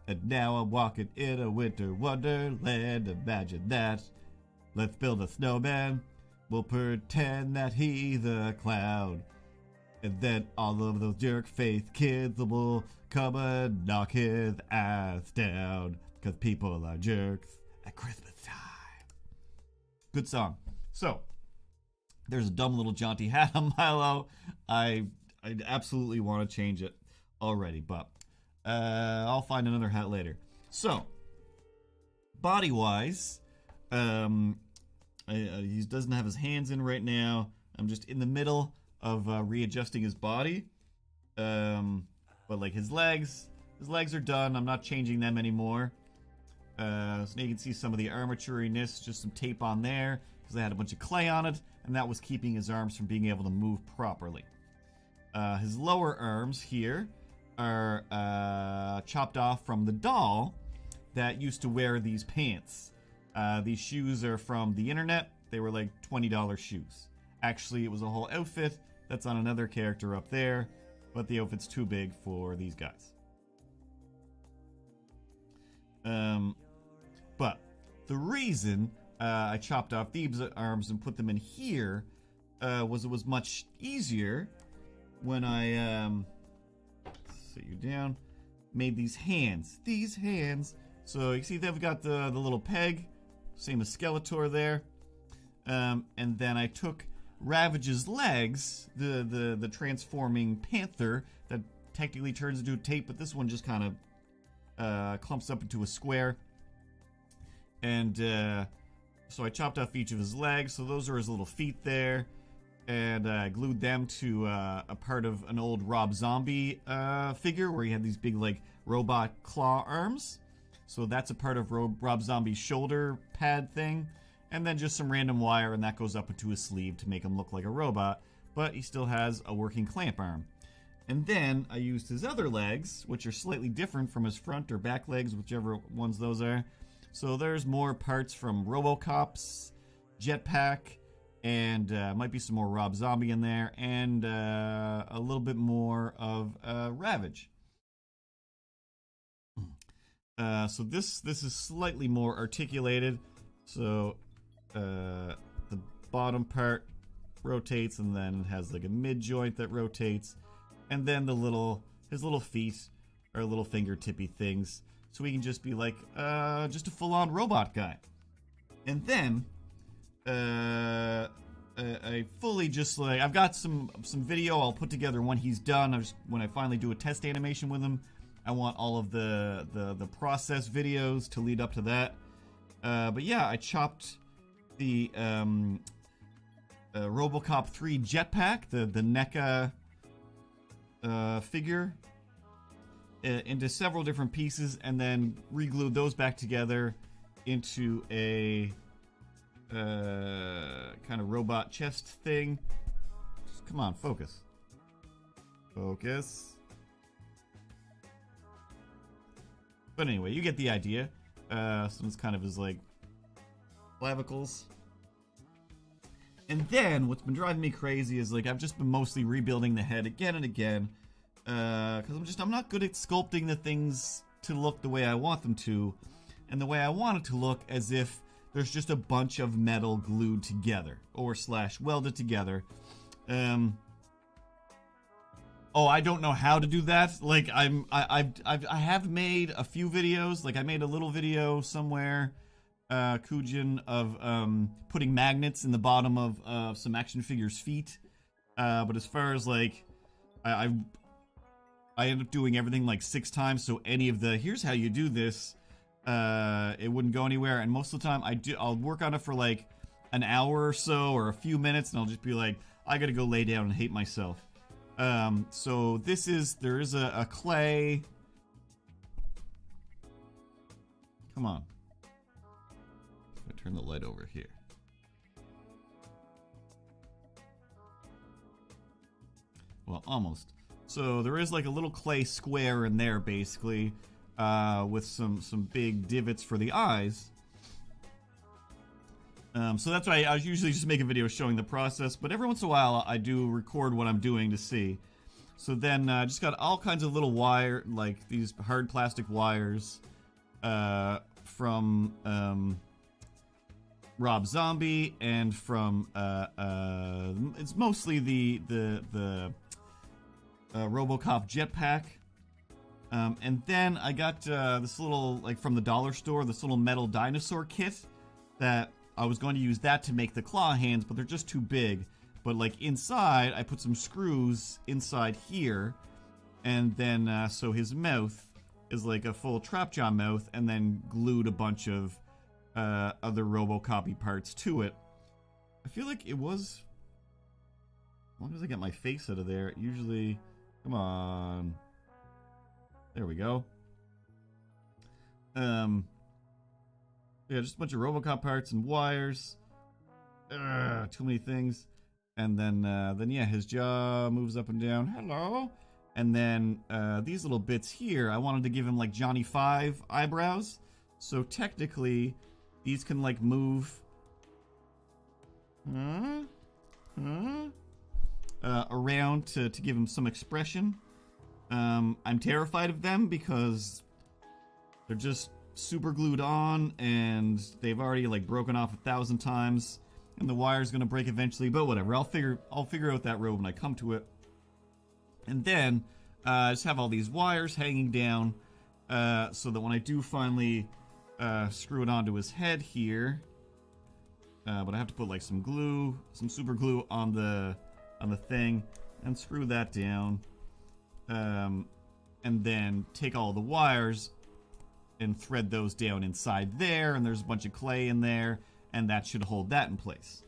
And now I'm walking in a winter wonderland. Imagine that. Let's build a snowman. We'll pretend that he's a clown. And then all of those jerk-faced kids will come and knock his ass down. Because people are jerks at Christmas time. Good song. So, there's a dumb little jaunty hat on Milo. I absolutely want to change it already, but... I'll find another hat later. So, body-wise, he doesn't have his hands in right now. I'm just in the middle of readjusting his body. But like his legs are done. I'm not changing them anymore. So now you can see some of the armaturiness, just some tape on there, because I had a bunch of clay on it, and that was keeping his arms from being able to move properly. His lower arms here are chopped off from the doll that used to wear these pants. These shoes are from the internet. They were like $20 shoes. Actually, it was a whole outfit that's on another character up there, but the outfit's too big for these guys. But the reason I chopped off these arms and put them in here was it was much easier when I sit you down, made these hands. So you see they've got the little peg, same as Skeletor there. And then I took Ravage's legs, the transforming panther that technically turns into a tape, but this one just kind of clumps up into a square. And so I chopped off each of his legs, so those are his little feet there. And I glued them to a part of an old Rob Zombie figure where he had these big, like, robot claw arms. So that's a part of Rob Zombie's shoulder pad thing. And then just some random wire, and that goes up into his sleeve to make him look like a robot. But he still has a working clamp arm. And then I used his other legs, which are slightly different from his front or back legs, whichever ones those are. So there's more parts from RoboCop's jetpack. And might be some more Rob Zombie in there, and a little bit more of Ravage. So this is slightly more articulated. So the bottom part rotates, and then has like a mid joint that rotates, and then his little feet are little fingertippy things, so he can just be like just a full-on robot guy. And then I fully just like, I've got some video I'll put together when he's done. When I finally do a test animation with him, I want all of the process videos to lead up to that. But yeah, I chopped the RoboCop 3 jetpack, the NECA figure, into several different pieces, and then re-glued those back together into a kind of robot chest thing. Just, come on, focus. Focus. But anyway, you get the idea. So it's kind of his, like, clavicles. And then, what's been driving me crazy is, like, I've just been mostly rebuilding the head again and again. Because I'm not good at sculpting the things to look the way I want them to. And the way I want it to look as if there's just a bunch of metal glued together. Or / welded together. Oh, I don't know how to do that. Like, I have made a few videos. Like, I made a little video somewhere, Kujin, of putting magnets in the bottom of some action figures' feet. But as far as, like, I end up doing everything like 6 times, so any of the here's how you do this, it wouldn't go anywhere. And most of the time, I'll work on it for like an hour or so, or a few minutes, and I'll just be like, I gotta go lay down and hate myself. So there is a clay. Come on. I'm gonna turn the light over here. Well, almost. So there is like a little clay square in there, basically, with some big divots for the eyes. So that's why I usually just make a video showing the process, but every once in a while I do record what I'm doing to see. So then I just got all kinds of little wire, like these hard plastic wires, from Rob Zombie, and from it's mostly the RoboCop jetpack. And then I got this little, like from the dollar store, this little metal dinosaur kit that I was going to use that to make the claw hands, but they're just too big. But like inside, I put some screws inside here, and then so his mouth is like a full trapjaw mouth, and then glued a bunch of other RoboCopy parts to it. I feel like it was, as long as I get my face out of there, usually, come on, there we go. Yeah, just a bunch of RoboCop parts and wires. Too many things. And then yeah, his jaw moves up and down. Hello. And then these little bits here, I wanted to give him like Johnny Five eyebrows. So technically, these can like move around to give him some expression. I'm terrified of them because they're just super glued on, and they've already like broken off 1,000 times, and the wire's gonna break eventually. But whatever, I'll figure out that road when I come to it. And then I just have all these wires hanging down, so that when I do finally screw it onto his head here, but I have to put like some glue, some super glue on the thing, and screw that down, and then take all the wires and thread those down inside there, and there's a bunch of clay in there, and that should hold that in place.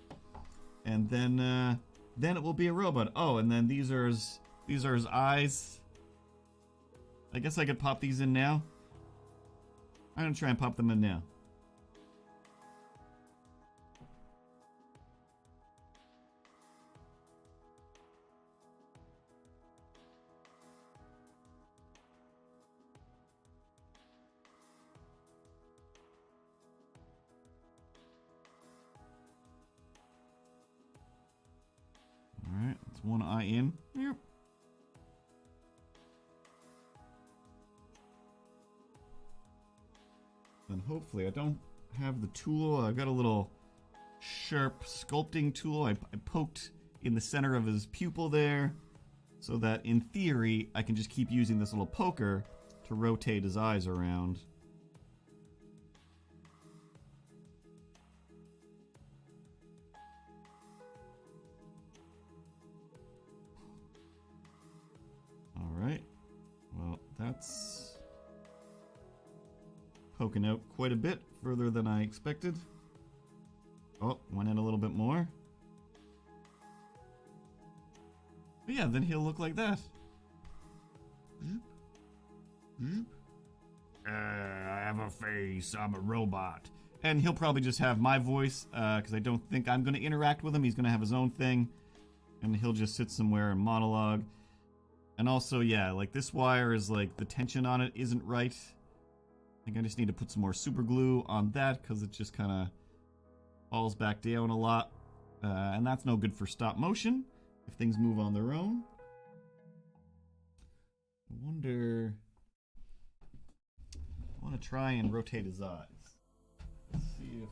And then it will be a robot. Oh, and then these are his eyes. I guess I could pop these in now. I'm gonna try and pop them in now. Alright, that's one eye in. Yep. Then hopefully, I don't have the tool. I've got a little sharp sculpting tool. I poked in the center of his pupil there, so that in theory, I can just keep using this little poker to rotate his eyes around. poking out quite a bit further than I expected. Oh, went in a little bit more. But yeah, then he'll look like that. I have a face, I'm a robot. And he'll probably just have my voice, because I don't think I'm going to interact with him. He's going to have his own thing, and he'll just sit somewhere and monologue. And also, yeah, like this wire is like, the tension on it isn't right. I think I just need to put some more super glue on that, because it just kind of falls back down a lot. And that's no good for stop motion, if things move on their own. I wonder... I want to try and rotate his eyes. Let's see if...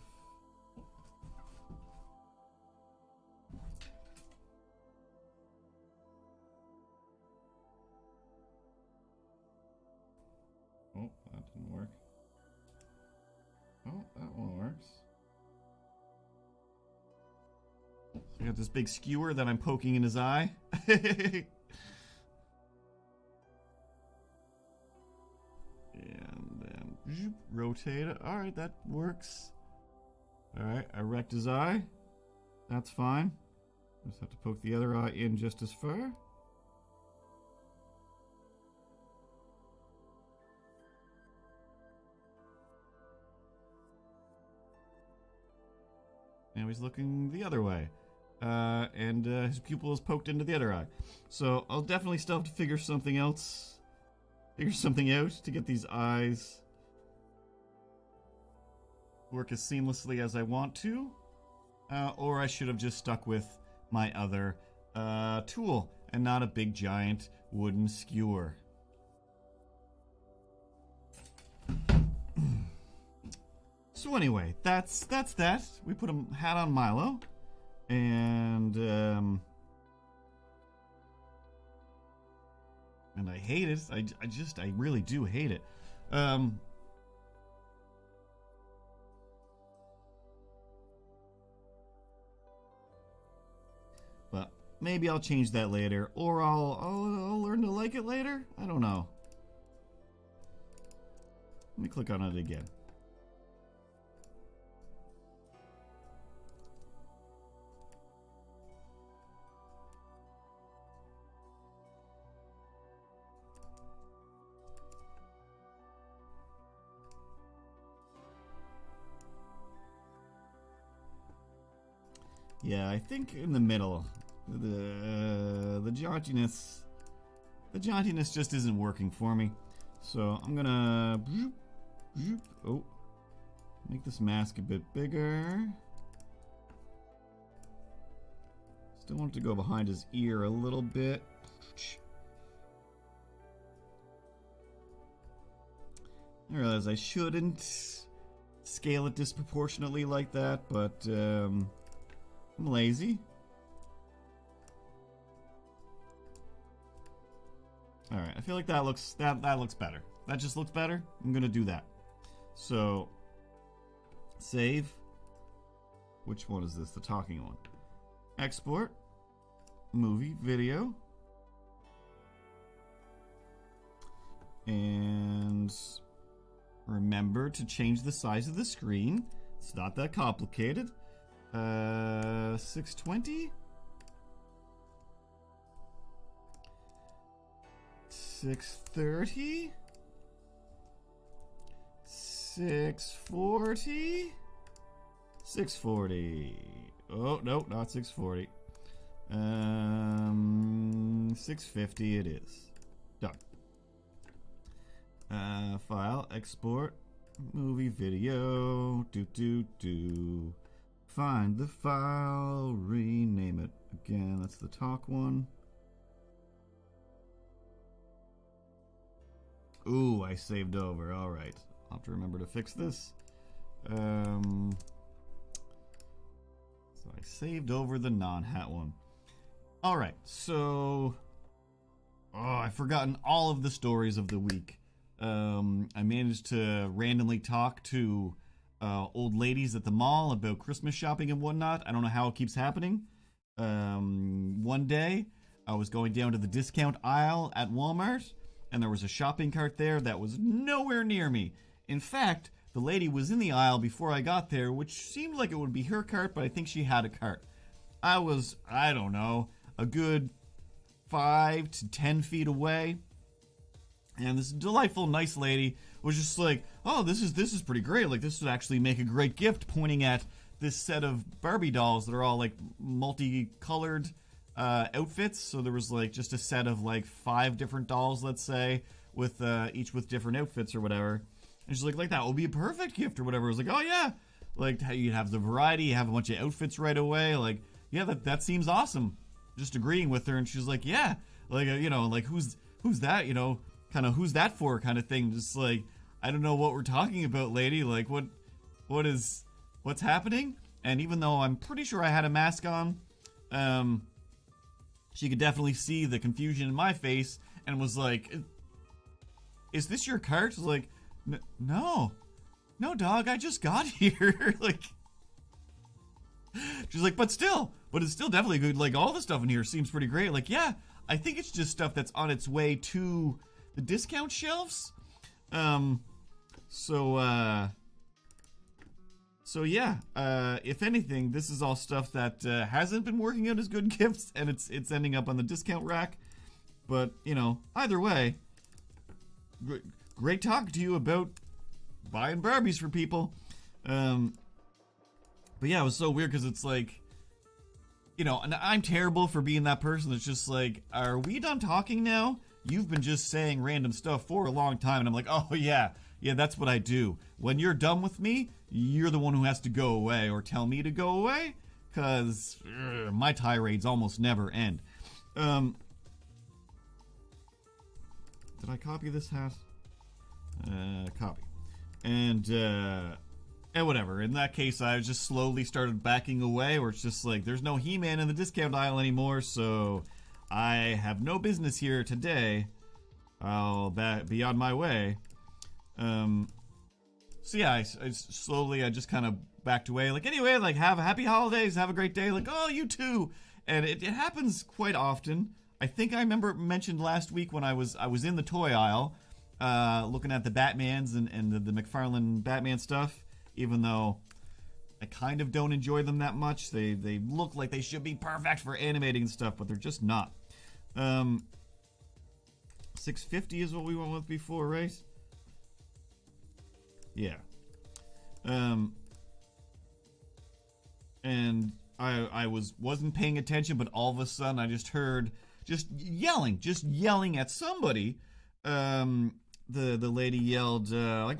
Oh, that didn't work. Oh, that one works. So I got this big skewer that I'm poking in his eye. And then rotate it. Alright, that works. Alright, I wrecked his eye. That's fine. Just have to poke the other eye in just as far. Now he's looking the other way. And his pupil is poked into the other eye. So I'll definitely still have to figure something else. Figure something out to get these eyes work as seamlessly as I want to. Or I should have just stuck with my other tool and not a big giant wooden skewer. So anyway, that's that. We put a hat on Milo, and I hate it. I really do hate it. But maybe I'll change that later, or I'll learn to like it later. I don't know. Let me click on it again. Yeah, I think in the middle, the jauntiness just isn't working for me. So I'm gonna make this mask a bit bigger. Still want it to go behind his ear a little bit. I realize I shouldn't scale it disproportionately like that, but I'm lazy. Alright, I feel like that looks better. That just looks better. I'm gonna do that. So save. Which one is this? The talking one. Export. Movie, video. And remember to change the size of the screen. It's not that complicated. 620? 630? 640? 640. Oh, no, not 640. 650 it is. Done. File, export, movie, video, Find the file, rename it. Again, that's the talk one. Ooh, I saved over. Alright. I'll have to remember to fix this. So I saved over the non-hat one. Alright, so... Oh, I've forgotten all of the stories of the week. I managed to randomly talk to old ladies at the mall about Christmas shopping and whatnot. I don't know how it keeps happening. One day, I was going down to the discount aisle at Walmart, and there was a shopping cart there that was nowhere near me. In fact, the lady was in the aisle before I got there, which seemed like it would be her cart, but I think she had a cart. I was, I don't know, a good 5 to 10 feet away, and this delightful, nice lady was just like, "Oh, this is pretty great. Like, this would actually make a great gift," pointing at this set of Barbie dolls that are all like multicolored outfits. So there was like just a set of like 5 different dolls, let's say, with each with different outfits or whatever. And she's like that would be a perfect gift or whatever. I was like, "Oh yeah, like how you have the variety, you have a bunch of outfits right away. Like, yeah, that seems awesome." Just agreeing with her, and she's like, "Yeah, like you know, like who's that? You know, kind of who's that for? Kind of thing." Just like, I don't know what we're talking about, lady. Like, what's happening? And even though I'm pretty sure I had a mask on, she could definitely see the confusion in my face, and was like, "Is this your cart?" I was like, No, dog, I just got here." Like, she's like, but it's still definitely good. Like, all the stuff in here seems pretty great. Like, yeah, I think it's just stuff that's on its way to the discount shelves. So yeah, if anything, this is all stuff that hasn't been working out as good gifts, and it's ending up on the discount rack. But, you know, either way, great talking to you about buying Barbies for people. But yeah, it was so weird because it's like, you know, and I'm terrible for being that person that's just like, "Are we done talking now? You've been just saying random stuff for a long time." And I'm like, "Oh yeah, that's what I do. When you're done with me, you're the one who has to go away or tell me to go away, because my tirades almost never end." Did I copy this hat? Copy. And whatever. In that case, I just slowly started backing away, or it's just like, there's no He-Man in the discount aisle anymore, so I have no business here today. I'll be on my way. So yeah, I slowly, I just kind of backed away. Like, anyway, like, have a happy holidays, have a great day. Like, "Oh, you too." And it happens quite often. I think I remember it mentioned last week when I was in the toy aisle, looking at the Batmans and the McFarlane Batman stuff. Even though I kind of don't enjoy them that much. They look like they should be perfect for animating and stuff, but they're just not. $6.50 is what we went with before, right? Yeah. And I wasn't paying attention, but all of a sudden I just heard yelling at somebody. The lady yelled like,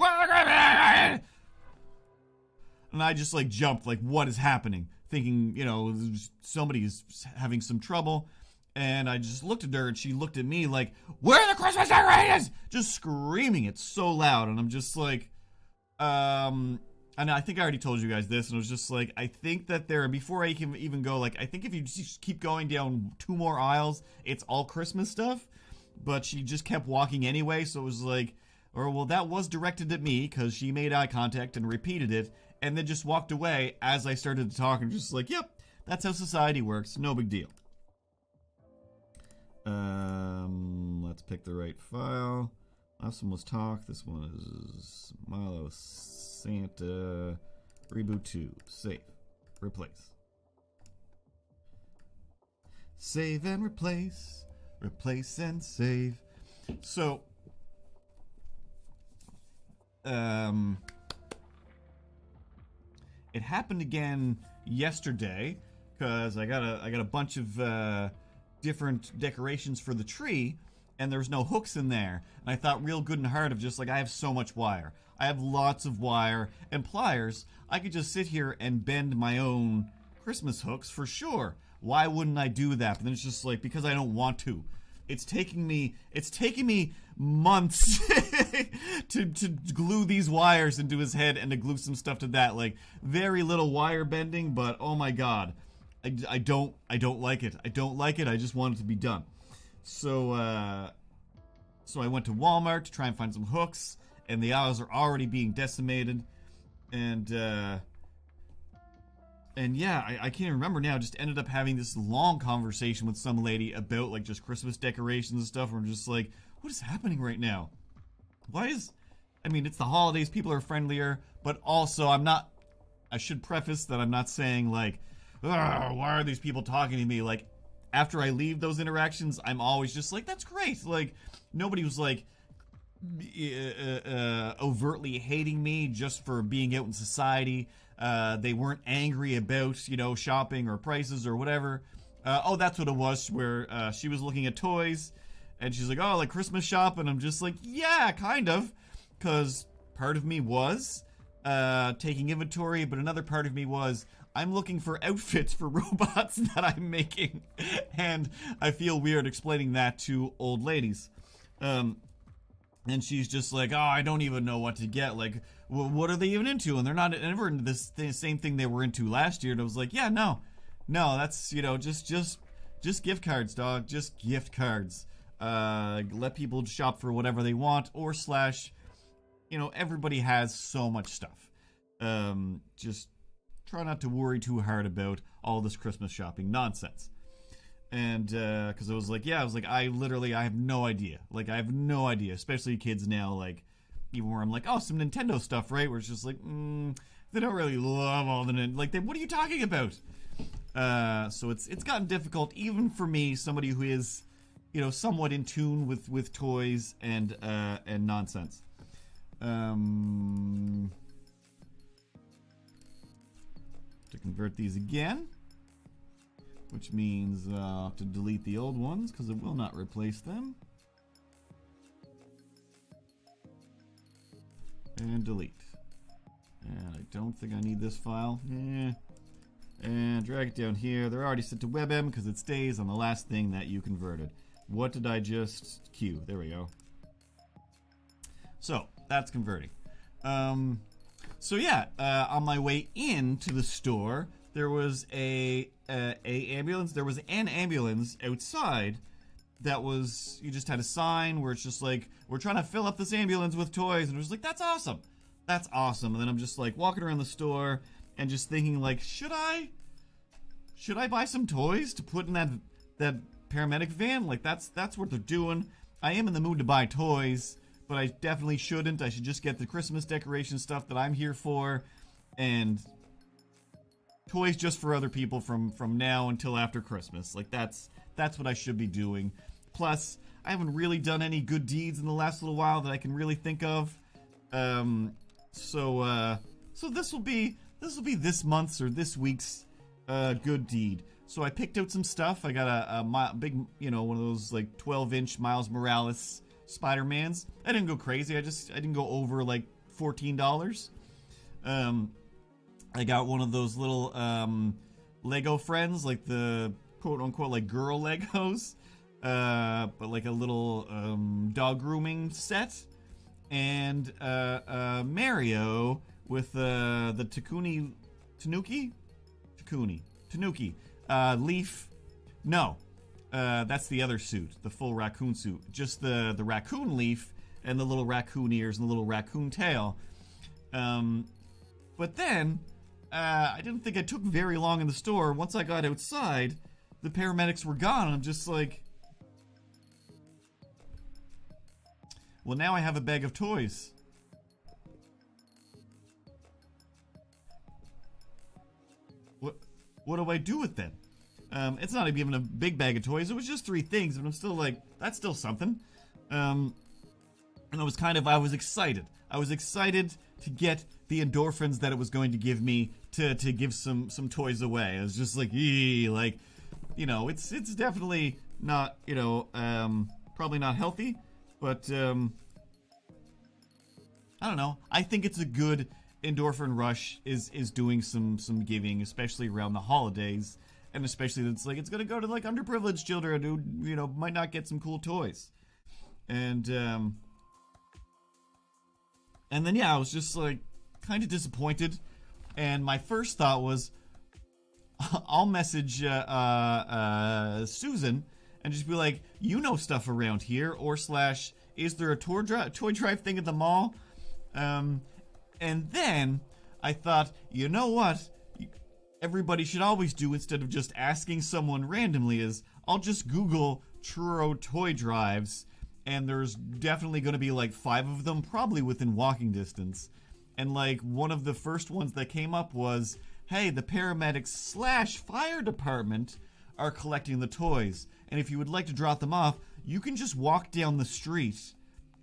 and I just like jumped, like, what is happening? Thinking, you know, somebody is having some trouble. And I just looked at her, and she looked at me like, "Where are the Christmas decorations?" Just screaming it so loud. And I'm just like, and I think I already told you guys this, and it was just like, I think that before I can even go, like, I think if you just keep going down 2 more aisles, it's all Christmas stuff. But she just kept walking anyway, so it was like, well, that was directed at me, because she made eye contact and repeated it, and then just walked away as I started to talk, and just like, yep, that's how society works, no big deal. Let's pick the right file. Last one was talk, this one is Milo Santa, reboot 2, save, replace. Save and replace, replace and save. So, it happened again yesterday, because I got a bunch of different decorations for the tree, and there's no hooks in there. And I thought real good and hard of just like, I have so much wire. I have lots of wire and pliers. I could just sit here and bend my own Christmas hooks for sure. Why wouldn't I do that? But then it's just like, because I don't want to. It's taking me months to glue these wires into his head and to glue some stuff to that. Like, very little wire bending, but oh my god. I don't like it. I don't like it. I just want it to be done. So I went to Walmart to try and find some hooks, and the aisles are already being decimated. And yeah, I can't remember now. Just ended up having this long conversation with some lady about like just Christmas decorations and stuff. And I'm just like, what is happening right now? Why is I mean, it's the holidays, people are friendlier, but also I should preface that I'm not saying like, why are these people talking to me? Like, after I leave those interactions, I'm always just like, that's great. Like, nobody was like overtly hating me just for being out in society. They weren't angry about, you know, shopping or prices or whatever. Oh, that's what it was, where she was looking at toys and she's like, oh, like Christmas shop. And I'm just like, yeah, kind of. Because part of me was taking inventory, but another part of me was, I'm looking for outfits for robots that I'm making. And I feel weird explaining that to old ladies. And she's just like, oh, I don't even know what to get. Like, what are they even into? And they're not ever into this same thing they were into last year. And I was like, yeah, no, that's, you know, just gift cards, dog. Just gift cards. Let people shop for whatever they want, or slash, you know, everybody has so much stuff. Just try not to worry too hard about all this Christmas shopping nonsense. And because I was like, I have no idea. Like, I have no idea, especially kids now, like, even where I'm like, oh, some Nintendo stuff, right? Where it's just like, they don't really love all the, like, what are you talking about? So it's gotten difficult, even for me, somebody who is, you know, somewhat in tune with toys and nonsense. To convert these again, which means I'll have to delete the old ones because it will not replace them. And delete. And I don't think I need this file. And drag it down here. They're already set to WebM because it stays on the last thing that you converted. What did I just queue? There we go. So that's converting. So yeah, on my way into the store, there was a ambulance. There was an ambulance outside that was, you just had a sign where it's just like, we're trying to fill up this ambulance with toys. And it was like, that's awesome. That's awesome. And then I'm just like walking around the store and just thinking like, should I buy some toys to put in that paramedic van? Like, that's what they're doing. I am in the mood to buy toys, but I definitely shouldn't. I should just get the Christmas decoration stuff that I'm here for, and toys just for other people from now until after Christmas. Like, that's what I should be doing. Plus, I haven't really done any good deeds in the last little while that I can really think of. So this will be this month's or this week's good deed. So I picked out some stuff. I got a big, you know, one of those like 12-inch Miles Morales Spider-Mans. I didn't go crazy. I didn't go over like $14. I got one of those little Lego friends, like the quote-unquote like girl Legos, but like a little dog grooming set, and Mario with the Tanuki leaf. No, that's the other suit, the full raccoon suit. Just the raccoon leaf and the little raccoon ears and the little raccoon tail. But then I didn't think it took very long in the store. Once I got outside, the paramedics were gone. I'm just like, well, now I have a bag of toys. What do I do with them? It's not even a big bag of toys. It was just 3 things, but I'm still like, that's still something. And I was excited. I was excited to get the endorphins that it was going to give me to give some toys away. I was just like, like, you know, it's definitely not, you know, probably not healthy, but I don't know. I think it's a good endorphin rush is doing some giving, especially around the holidays, and especially that it's like it's gonna go to like underprivileged children who, you know, might not get some cool toys. And then yeah, I was just like kind of disappointed, and my first thought was I'll message Susan and just be like, you know stuff around here, or slash, is there a toy drive thing at the mall? And then I thought, you know what everybody should always do instead of just asking someone randomly is, I'll just Google Truro toy drives and there's definitely going to be like 5 of them, probably within walking distance. And like one of the first ones that came up was, hey, the paramedics / fire department are collecting the toys, and if you would like to drop them off, you can just walk down the street.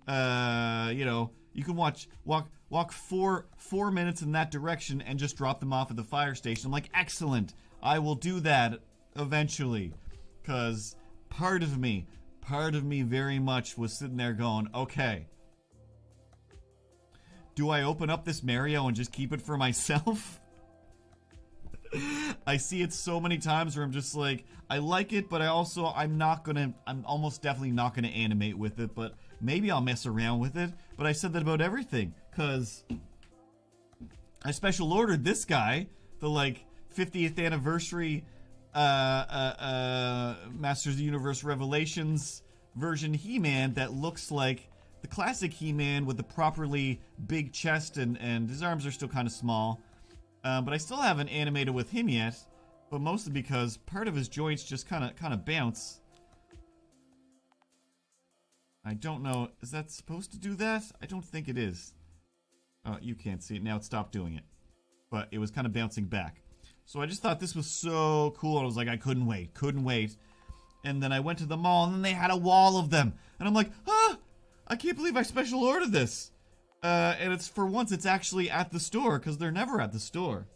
You know, you can walk 4 minutes in that direction and just drop them off at the fire station. I'm like, excellent, I will do that eventually, because part of me very much was sitting there going, okay, do I open up this Mario and just keep it for myself? I see it so many times where I'm just like, I like it, but I'm almost definitely not gonna animate with it, but maybe I'll mess around with it. But I said that about everything, because I special ordered this guy, the like 50th anniversary Masters of the Universe Revelations version He-Man that looks like the classic He-Man with the properly big chest, and his arms are still kind of small. But I still haven't animated with him yet, but mostly because part of his joints just kind of bounce. I don't know, is that supposed to do that? I don't think it is. Oh, you can't see it now, it stopped doing it. But it was kind of bouncing back. So I just thought this was so cool, and I was like, I couldn't wait. And then I went to the mall, and then they had a wall of them. And I'm like, I can't believe I special ordered this. And it's, for once, it's actually at the store, because they're never at the store.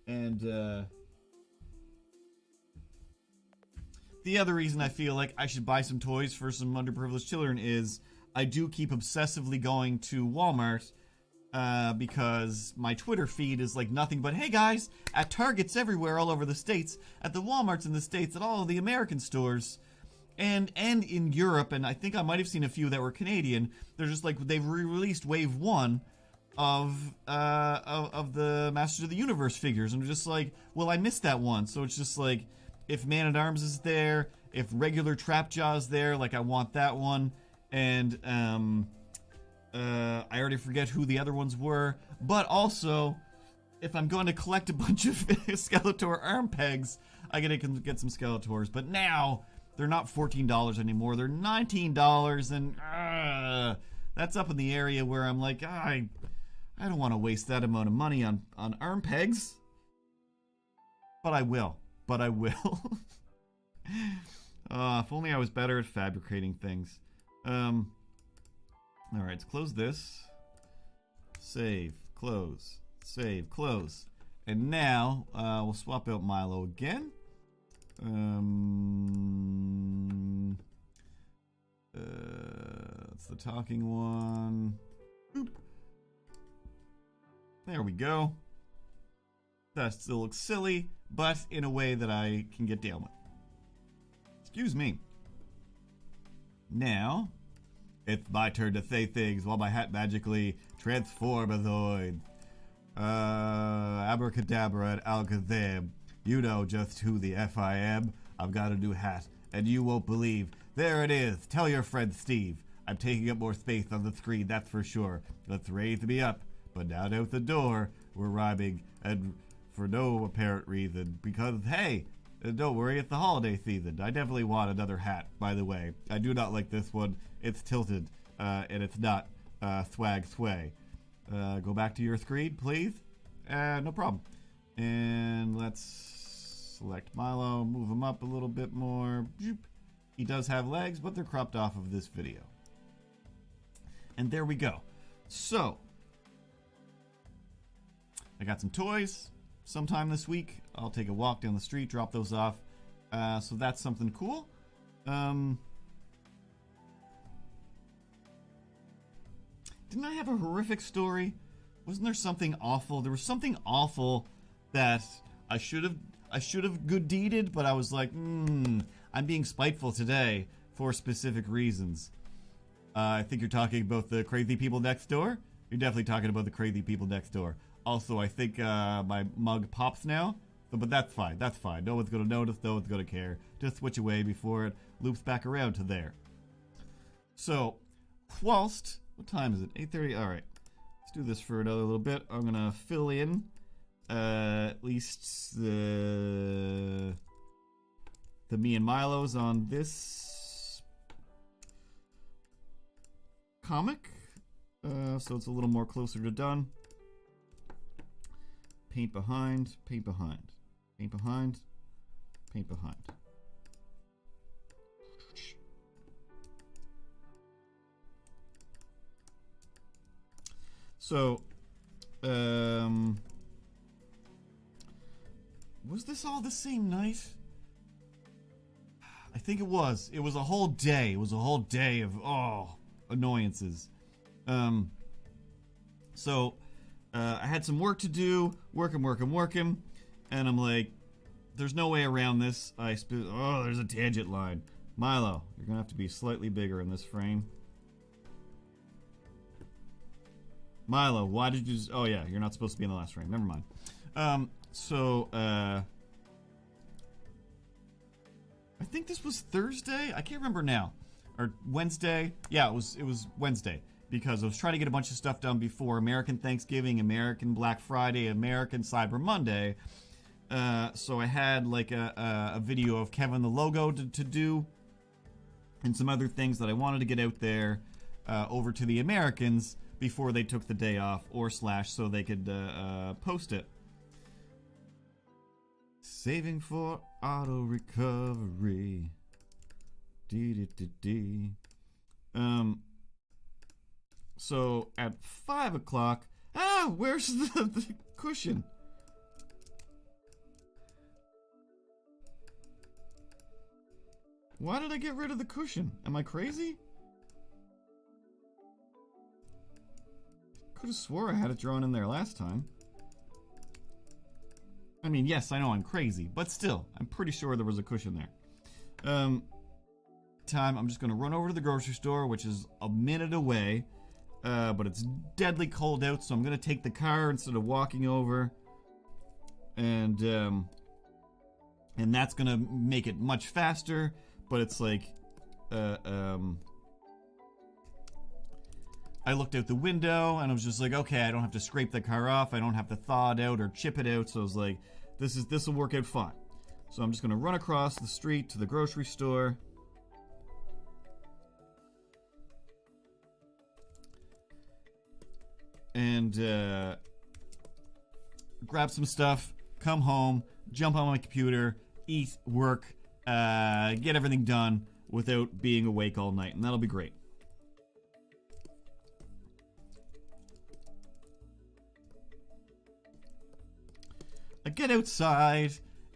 And, the other reason I feel like I should buy some toys for some underprivileged children is I do keep obsessively going to Walmart, because my Twitter feed is like nothing but, hey guys, at Targets everywhere all over the States, at the Walmarts in the States, at all of the American stores, and in Europe, and I think I might have seen a few that were Canadian. They're just like, they've re-released Wave 1 of the Masters of the Universe figures, and I'm just like, well, I missed that one. So it's just like, if Man-at-Arms is there, if regular Trapjaw is there, like I want that one, and I already forget who the other ones were, but also, if I'm going to collect a bunch of Skeletor arm pegs, I gotta get some Skeletors. But now, they're not $14 anymore, they're $19, and that's up in the area where I'm like, I don't want to waste that amount of money on arm pegs. But I will. If only I was better at fabricating things. Alright, let's close this. Save, close, save, close. And now, we'll swap out Milo again. That's the talking one. Boop. There we go. That still looks silly, but in a way that I can get down with. Excuse me. Now, it's my turn to say things while my hat magically transformazoid. Abracadabra and Alakazam. You know just who the F I am. I've got a new hat, and you won't believe. There it is. Tell your friend Steve. I'm taking up more space on the screen, that's for sure. Let's raise me up. But not out the door. We're rhyming, and for no apparent reason. Because, hey, don't worry, it's the holiday season. I definitely want another hat, by the way. I do not like this one. It's tilted, and it's not swag sway. Go back to your screen, please. No problem. And let's select Milo, move him up a little bit more. He does have legs, but they're cropped off of this video. And there we go. So, I got some toys. Sometime this week, I'll take a walk down the street, drop those off. So that's something cool. Didn't I have a horrific story? Wasn't there something awful? There was something awful that I should have good deeded, but I was like, I'm being spiteful today for specific reasons. I think you're talking about the crazy people next door. You're definitely talking about the crazy people next door. Also, I think my mug pops now, but that's fine. That's fine. No one's going to notice. No one's going to care. Just switch away before it loops back around to there. So, whilst... What time is it? 8:30? Alright. Let's do this for another little bit. I'm going to fill in at least the me and Milo's on this comic. So it's a little more closer to done. Paint behind, paint behind, paint behind, paint behind. So, was this all the same night? I think it was. It was a whole day. It was a whole day of, annoyances. So, I had some work to do, working, and I'm like, there's no way around this. There's a tangent line. Milo, you're gonna have to be slightly bigger in this frame. Milo, why did you... Oh, yeah, you're not supposed to be in the last frame. Never mind. I think this was Thursday? I can't remember now. Or Wednesday? Yeah, it was Wednesday. Because I was trying to get a bunch of stuff done before American Thanksgiving, American Black Friday, American Cyber Monday. So I had, like, a video of Kevin the logo to do. And some other things that I wanted to get out there over to the Americans before they took the day off, or slash so they could post it. Saving for auto recovery. So at 5 o'clock, where's the cushion? Why did I get rid of the cushion? Am I crazy? Could have swore I had it drawn in there last time. I mean, yes, I know I'm crazy, but still, I'm pretty sure there was a cushion there. I'm just gonna run over to the grocery store, which is a minute away, but it's deadly cold out, so I'm gonna take the car instead of walking over, and that's gonna make it much faster, but it's like, I looked out the window and I was just like, okay, I don't have to scrape the car off. I don't have to thaw it out or chip it out. So I was like, this will work out fine. So I'm just going to run across the street to the grocery store. And grab some stuff, come home, jump on my computer, eat, work, get everything done without being awake all night. And that'll be great. I get outside,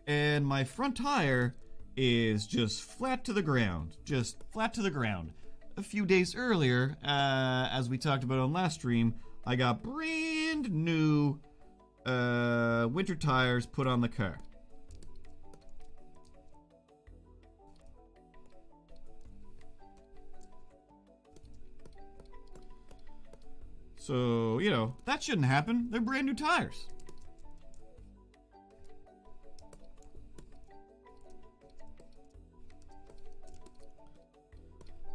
and my front tire is just flat to the ground. Just flat to the ground. A few days earlier, as we talked about on last stream, I got brand new winter tires put on the car. So, you know, that shouldn't happen. They're brand new tires.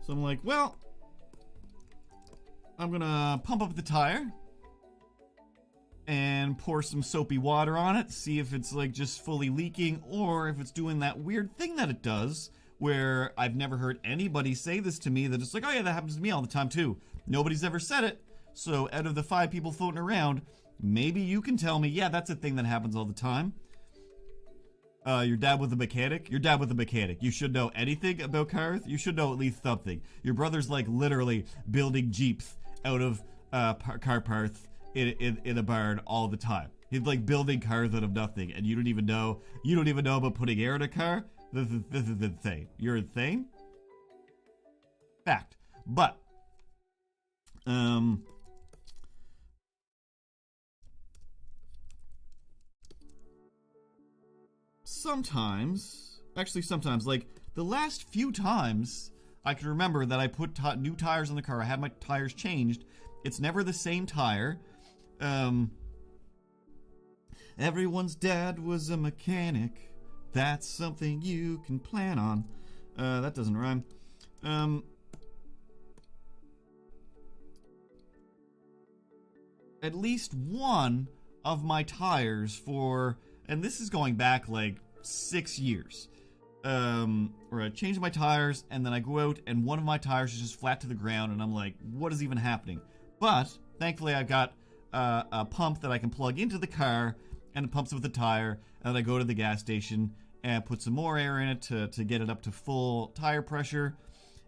So I'm like, well, I'm gonna pump up the tire and pour some soapy water on it, see if it's like just fully leaking or if it's doing that weird thing that it does where I've never heard anybody say this to me, that it's like, oh yeah, that happens to me all the time too. Nobody's ever said it. So out of the 5 people floating around, maybe you can tell me, yeah, that's a thing that happens all the time. Your dad was a mechanic? Your dad was a mechanic. You should know anything about cars. You should know at least something. Your brother's like literally building Jeeps out of car parts in a barn all the time. He's like building cars out of nothing, and you don't even know about putting air in a car? This is insane. You're insane? Fact. But sometimes, like the last few times I can remember that I put new tires on the car, I had my tires changed, it's never the same tire. Everyone's dad was a mechanic. That's something you can plan on. That doesn't rhyme. At least one of my tires for, and this is going back like 6 years, or I change my tires, and then I go out, and one of my tires is just flat to the ground, and I'm like, what is even happening? But thankfully, I've got a pump that I can plug into the car, and it pumps it with the tire, and then I go to the gas station and put some more air in it to get it up to full tire pressure,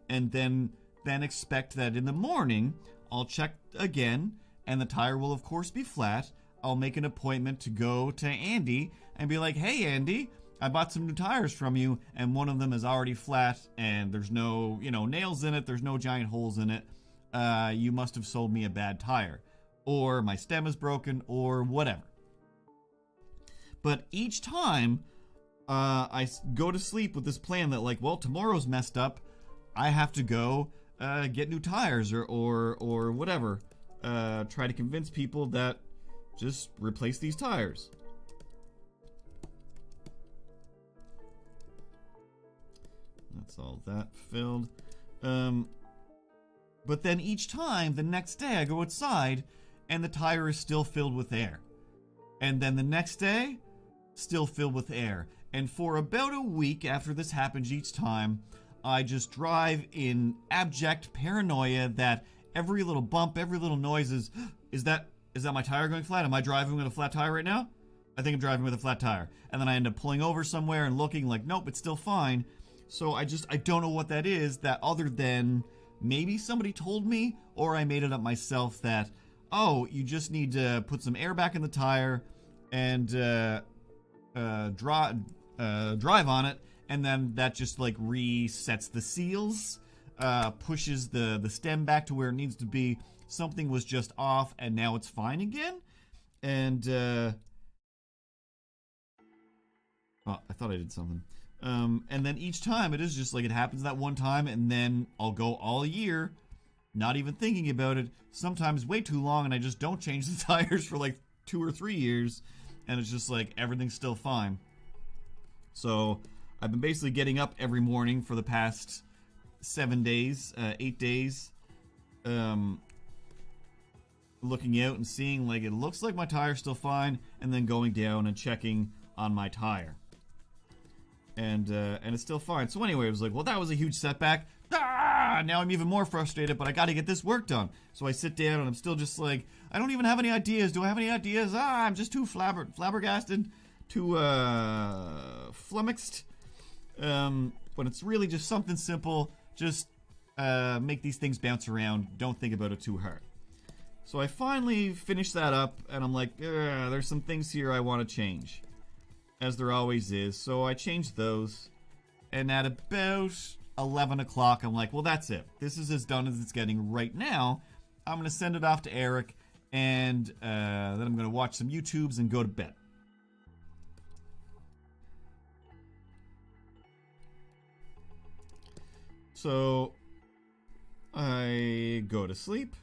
and then expect that in the morning I'll check again, and the tire will of course be flat. I'll make an appointment to go to Andy and be like, hey Andy, I bought some new tires from you, and one of them is already flat, and there's no, nails in it, there's no giant holes in it. You must have sold me a bad tire, or my stem is broken, or whatever. But each time I go to sleep with this plan that, like, well, tomorrow's messed up, I have to go get new tires or whatever. Try to convince people that just replace these tires. That's all that filled. But then each time, the next day, I go outside and the tire is still filled with air. And then the next day, still filled with air. And for about a week after this happens each time, I just drive in abject paranoia that every little bump, every little noise is that my tire going flat? Am I driving with a flat tire right now? I think I'm driving with a flat tire. And then I end up pulling over somewhere and looking like, nope, it's still fine. So I don't know what that is, that other than maybe somebody told me, or I made it up myself that, oh, you just need to put some air back in the tire and drive on it, and then that just like resets the seals, pushes the stem back to where it needs to be. Something was just off, and now it's fine again. And oh, I thought I did something. And then each time it is just like it happens that one time, and then I'll go all year not even thinking about it, sometimes way too long, and I just don't change the tires for like 2 or 3 years, and it's just like everything's still fine. So I've been basically getting up every morning for the past 7 days, 8 days, looking out and seeing like it looks like my tire's still fine, and then going down and checking on my tire. And it's still fine. So anyway, it was like, well, that was a huge setback. Now I'm even more frustrated, but I got to get this work done. So I sit down and I'm still just like, I don't even have any ideas. Do I have any ideas? I'm just too flabbergasted, too flummoxed. But it's really just something simple. Just make these things bounce around. Don't think about it too hard. So I finally finished that up, and I'm like, there's some things here I want to change, as there always is. So I changed those, and at about 11 o'clock, I'm like, well, that's it. This is as done as it's getting right now. I'm going to send it off to Eric, and then I'm going to watch some YouTubes and go to bed. So I go to sleep,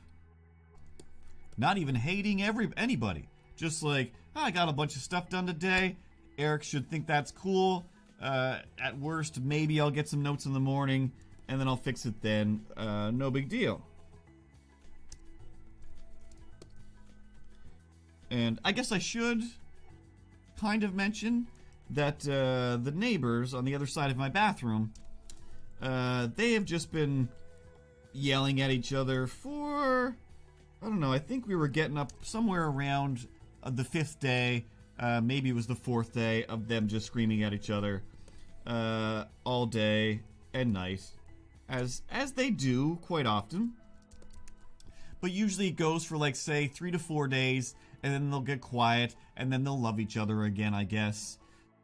not even hating anybody. Just like, I got a bunch of stuff done today. Eric should think that's cool. At worst, maybe I'll get some notes in the morning, and then I'll fix it then. No big deal. And I guess I should kind of mention that the neighbors on the other side of my bathroom, they have just been yelling at each other for, I don't know, I think we were getting up somewhere around the 5th day. Maybe it was the 4th day of them just screaming at each other all day and night, as they do quite often. But usually it goes for like, say, 3 to 4 days, and then they'll get quiet, and then they'll love each other again, I guess.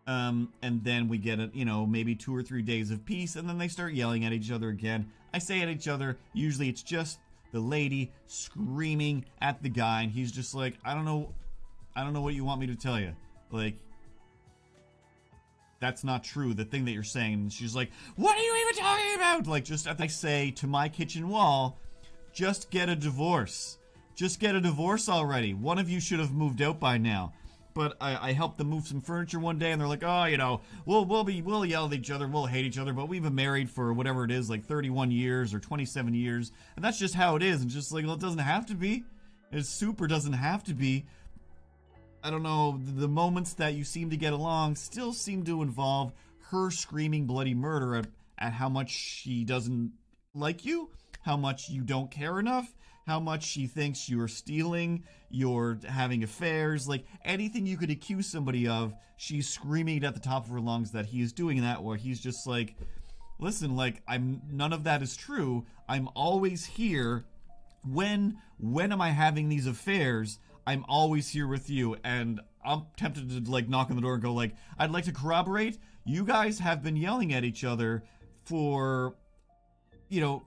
And then we get maybe 2 or 3 days of peace, and then they start yelling at each other again. I say at each other, usually it's just the lady screaming at the guy, and he's just like, I don't know what you want me to tell you. Like, that's not true, the thing that you're saying. And she's like, what are you even talking about? Like, just as I say to my kitchen wall, just get a divorce. Just get a divorce already. One of you should have moved out by now. But I helped them move some furniture one day, and they're like, oh, we'll yell at each other, we'll hate each other, but we've been married for whatever it is, like 31 years or 27 years. And that's just how it is. And just like, well, it doesn't have to be. It super doesn't have to be. I don't know, the moments that you seem to get along still seem to involve her screaming bloody murder at how much she doesn't like you, how much you don't care enough, how much she thinks you're stealing, you're having affairs, like anything you could accuse somebody of, she's screaming at the top of her lungs that he is doing that, where he's just like, listen, like, none of that is true. I'm always here. When am I having these affairs? I'm always here with you. And I'm tempted to, like, knock on the door and go, like, I'd like to corroborate. You guys have been yelling at each other for, you know,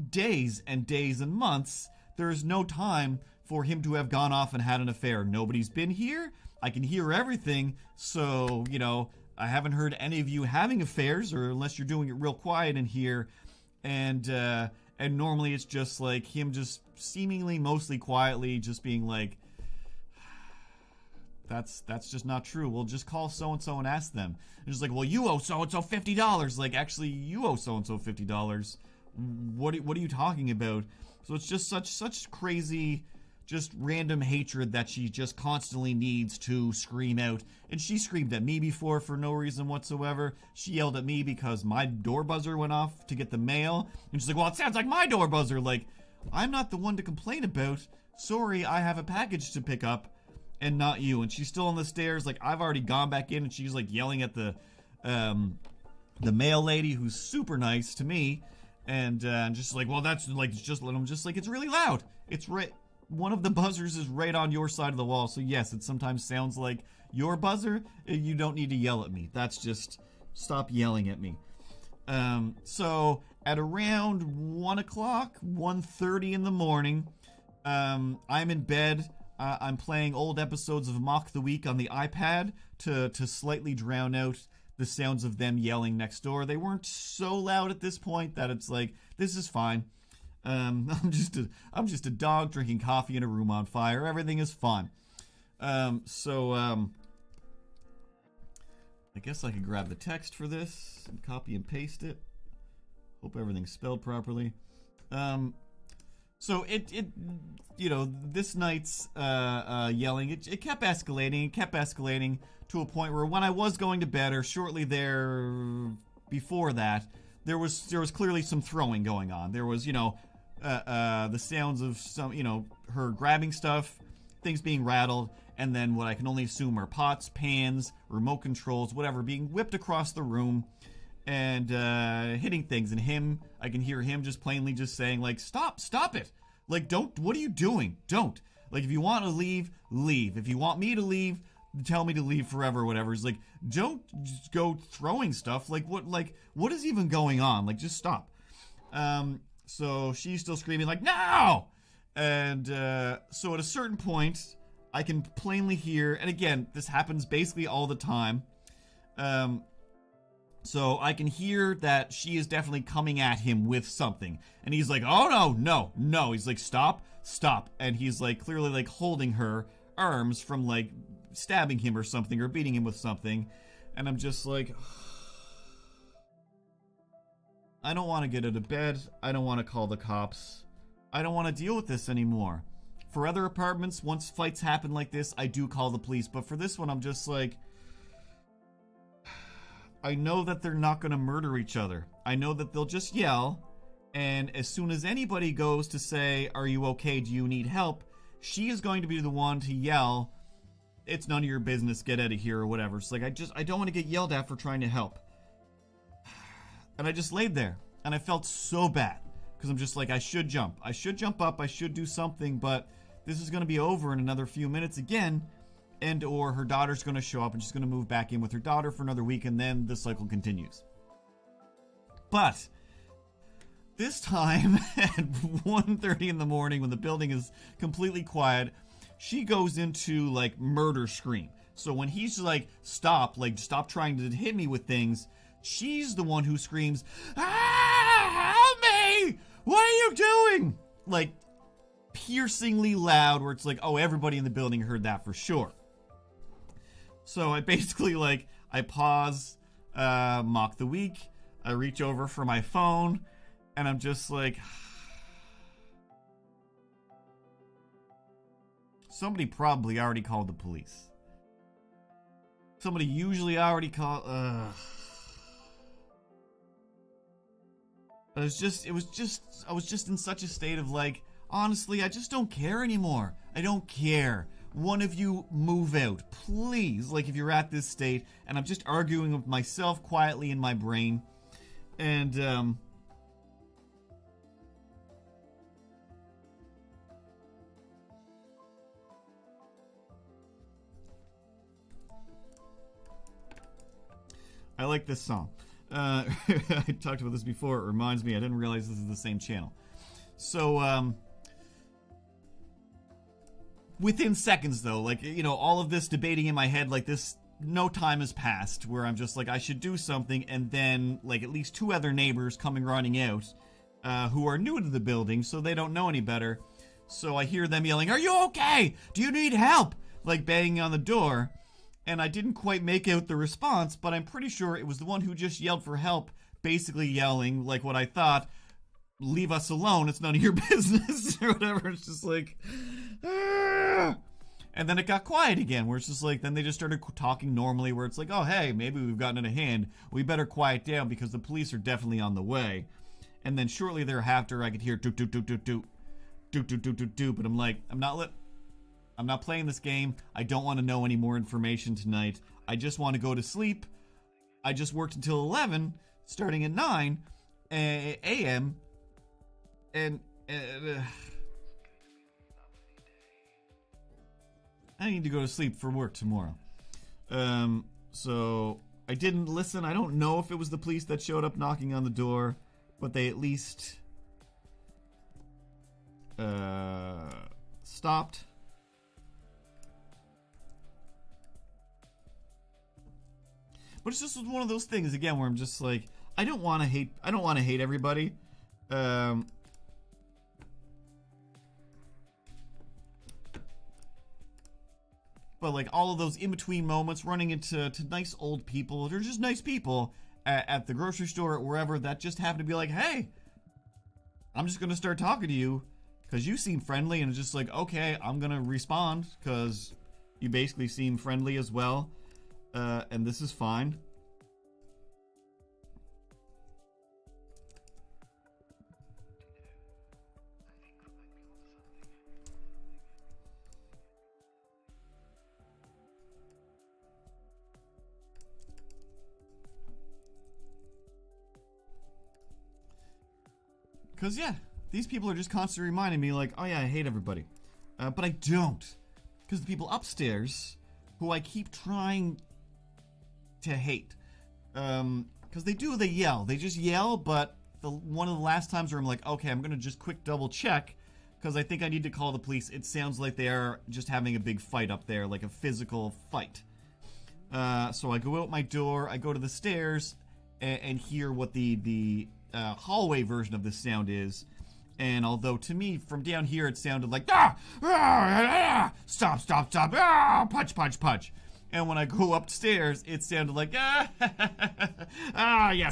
days and days and months. There is no time for him to have gone off and had an affair. Nobody's been here. I can hear everything. So, you know, I haven't heard any of you having affairs, or unless you're doing it real quiet in here. And normally it's just like him just seemingly mostly quietly just being like, that's just not true. We'll just call so-and-so and ask them. And just like, well, you owe so-and-so $50. Like, actually, you owe so-and-so $50. What are you talking about? So it's just such crazy, just random hatred that she just constantly needs to scream out. And she screamed at me before for no reason whatsoever. She yelled at me because my door buzzer went off to get the mail. And she's like, well, it sounds like my door buzzer. Like, I'm not the one to complain about. Sorry, I have a package to pick up and not you. And she's still on the stairs. Like, I've already gone back in, and she's like yelling at the mail lady, who's super nice to me. And just like, well, that's like, I'm just like, it's really loud. It's right. One of the buzzers is right on your side of the wall. So yes, it sometimes sounds like your buzzer. You don't need to yell at me. That's just, stop yelling at me. So at around 1 o'clock, 1:30 in the morning, I'm in bed. I'm playing old episodes of Mock the Week on the iPad to slightly drown out the sounds of them yelling next door. They weren't so loud at this point that it's like, this is fine. I'm just a dog drinking coffee in a room on fire. Everything is fine. I guess I could grab the text for this and copy and paste it. Hope everything's spelled properly. So it you know, this night's yelling, it kept escalating to a point where when I was going to bed, or shortly there before that, there was clearly some throwing going on. There was, you know, the sounds of some, you know, her grabbing stuff, things being rattled, and then what I can only assume are pots, pans, remote controls, whatever, being whipped across the room and hitting things. And I can hear him just plainly just saying, like, stop it. Like, don't, what are you doing? Don't. Like, if you want to leave, leave. If you want me to leave, tell me to leave forever or whatever. It's like, don't just go throwing stuff. Like, what is even going on? Like, just stop. So she's still screaming like, no! And so at a certain point, I can plainly hear, and again, this happens basically all the time. So I can hear that she is definitely coming at him with something. And he's like, oh no. He's like, stop. And he's like clearly like holding her arms from like stabbing him or something, or beating him with something. And I'm just like, I don't want to get out of bed. I don't want to call the cops. I don't want to deal with this anymore. For other apartments, once fights happen like this, I do call the police. But for this one, I'm just like, I know that they're not going to murder each other. I know that they'll just yell. And as soon as anybody goes to say, are you okay? Do you need help? She is going to be the one to yell, it's none of your business, get out of here, or whatever. It's like, I don't want to get yelled at for trying to help. And I just laid there. And I felt so bad. Because I'm just like, I should jump up, I should do something, but this is going to be over in another few minutes again. And or her daughter's going to show up and she's going to move back in with her daughter for another week, and then the cycle continues. But this time at 1:30 in the morning, when the building is completely quiet, she goes into like murder scream. So when he's like, stop trying to hit me with things, she's the one who screams, ah, help me! What are you doing? Like piercingly loud, where it's like, oh, everybody in the building heard that for sure. So I basically I pause Mock the Week, I reach over for my phone, and I'm just like, somebody probably already called the police. Somebody usually already called, I was just in such a state of like, honestly, I just don't care anymore. I don't care. One of you move out, please. Like, if you're at this state, and I'm just arguing with myself quietly in my brain, and I like this song. I talked about this before. It reminds me, I didn't realize this is the same channel. So, within seconds, though, like, you know, all of this debating in my head, like this, no time has passed where I'm just like, I should do something, and then, like, at least 2 other neighbors coming running out, who are new to the building, so they don't know any better. So I hear them yelling, "Are you okay? Do you need help?" Like, banging on the door. And I didn't quite make out the response, but I'm pretty sure it was the one who just yelled for help, basically yelling, like what I thought, "Leave us alone, it's none of your business," or whatever. It's just like, ah! And then it got quiet again, where it's just like, then they just started talking normally, where it's like, oh, hey, maybe we've gotten out of hand. We better quiet down because the police are definitely on the way. And then shortly thereafter, I could hear doot, doot, doot, doot, doot, doot, doot, doot, doot, doot, but I'm like, I'm not playing this game. I don't want to know any more information tonight. I just want to go to sleep. I just worked until 11, starting at 9 a.m. And I need to go to sleep for work tomorrow. So I didn't listen. I don't know if it was the police that showed up knocking on the door, but they at least stopped. But it's just one of those things again where I'm just like, I don't want to hate everybody. But like all of those in-between moments, running into nice old people, they're just nice people at the grocery store or wherever that just happen to be like, hey, I'm just gonna start talking to you because you seem friendly, and it's just like, okay, I'm gonna respond because you basically seem friendly as well. And this is fine. Because, yeah, these people are just constantly reminding me, like, oh yeah, I hate everybody. But I don't. Because the people upstairs, who I keep trying to hate, because they yell. They just yell, but one of the last times where I'm like, okay, I'm going to just quick double check, because I think I need to call the police. It sounds like they are just having a big fight up there, like a physical fight. So I go out my door, I go to the stairs, and hear what the hallway version of this sound is. And although to me, from down here, it sounded like, stop, punch, punch, punch. And when I go upstairs, it sounded like, yes,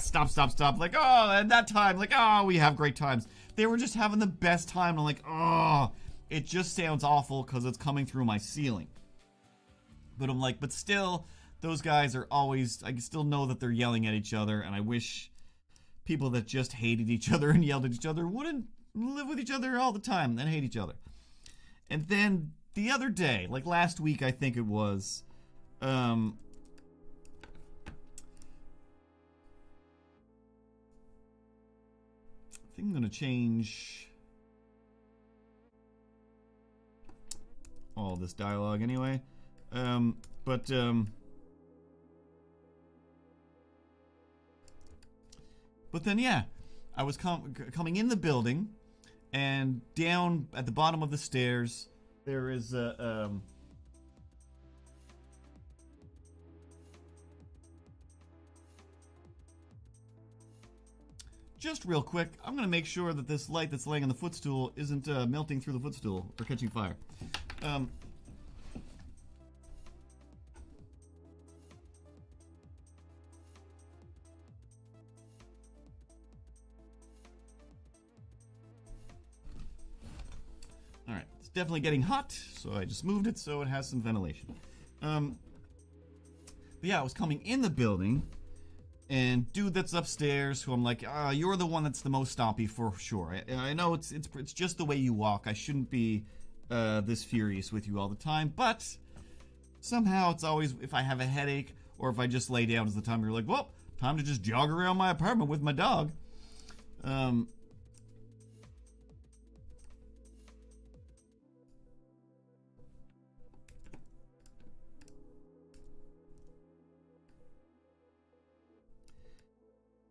stop. Like, oh, and that time, like, oh, we have great times. They were just having the best time. I'm like, oh, it just sounds awful because it's coming through my ceiling. But I'm like, but still, those guys are always, I can still know that they're yelling at each other, and I wish people that just hated each other and yelled at each other wouldn't live with each other all the time and hate each other. And then the other day, like last week, I think it was, I think I'm going to change all this dialogue anyway. But then, yeah, I was coming in the building, and down at the bottom of the stairs, there is a, just real quick, I'm going to make sure that this light that's laying on the footstool isn't melting through the footstool or catching fire. Alright, it's definitely getting hot, so I just moved it so it has some ventilation. But yeah, I was coming in the building, And dude that's upstairs, who I'm like, you're the one that's the most stompy for sure. I know it's just the way you walk. I shouldn't be this furious with you all the time, but somehow it's always, if I have a headache or if I just lay down, is the time you're like, well, time to just jog around my apartment with my dog.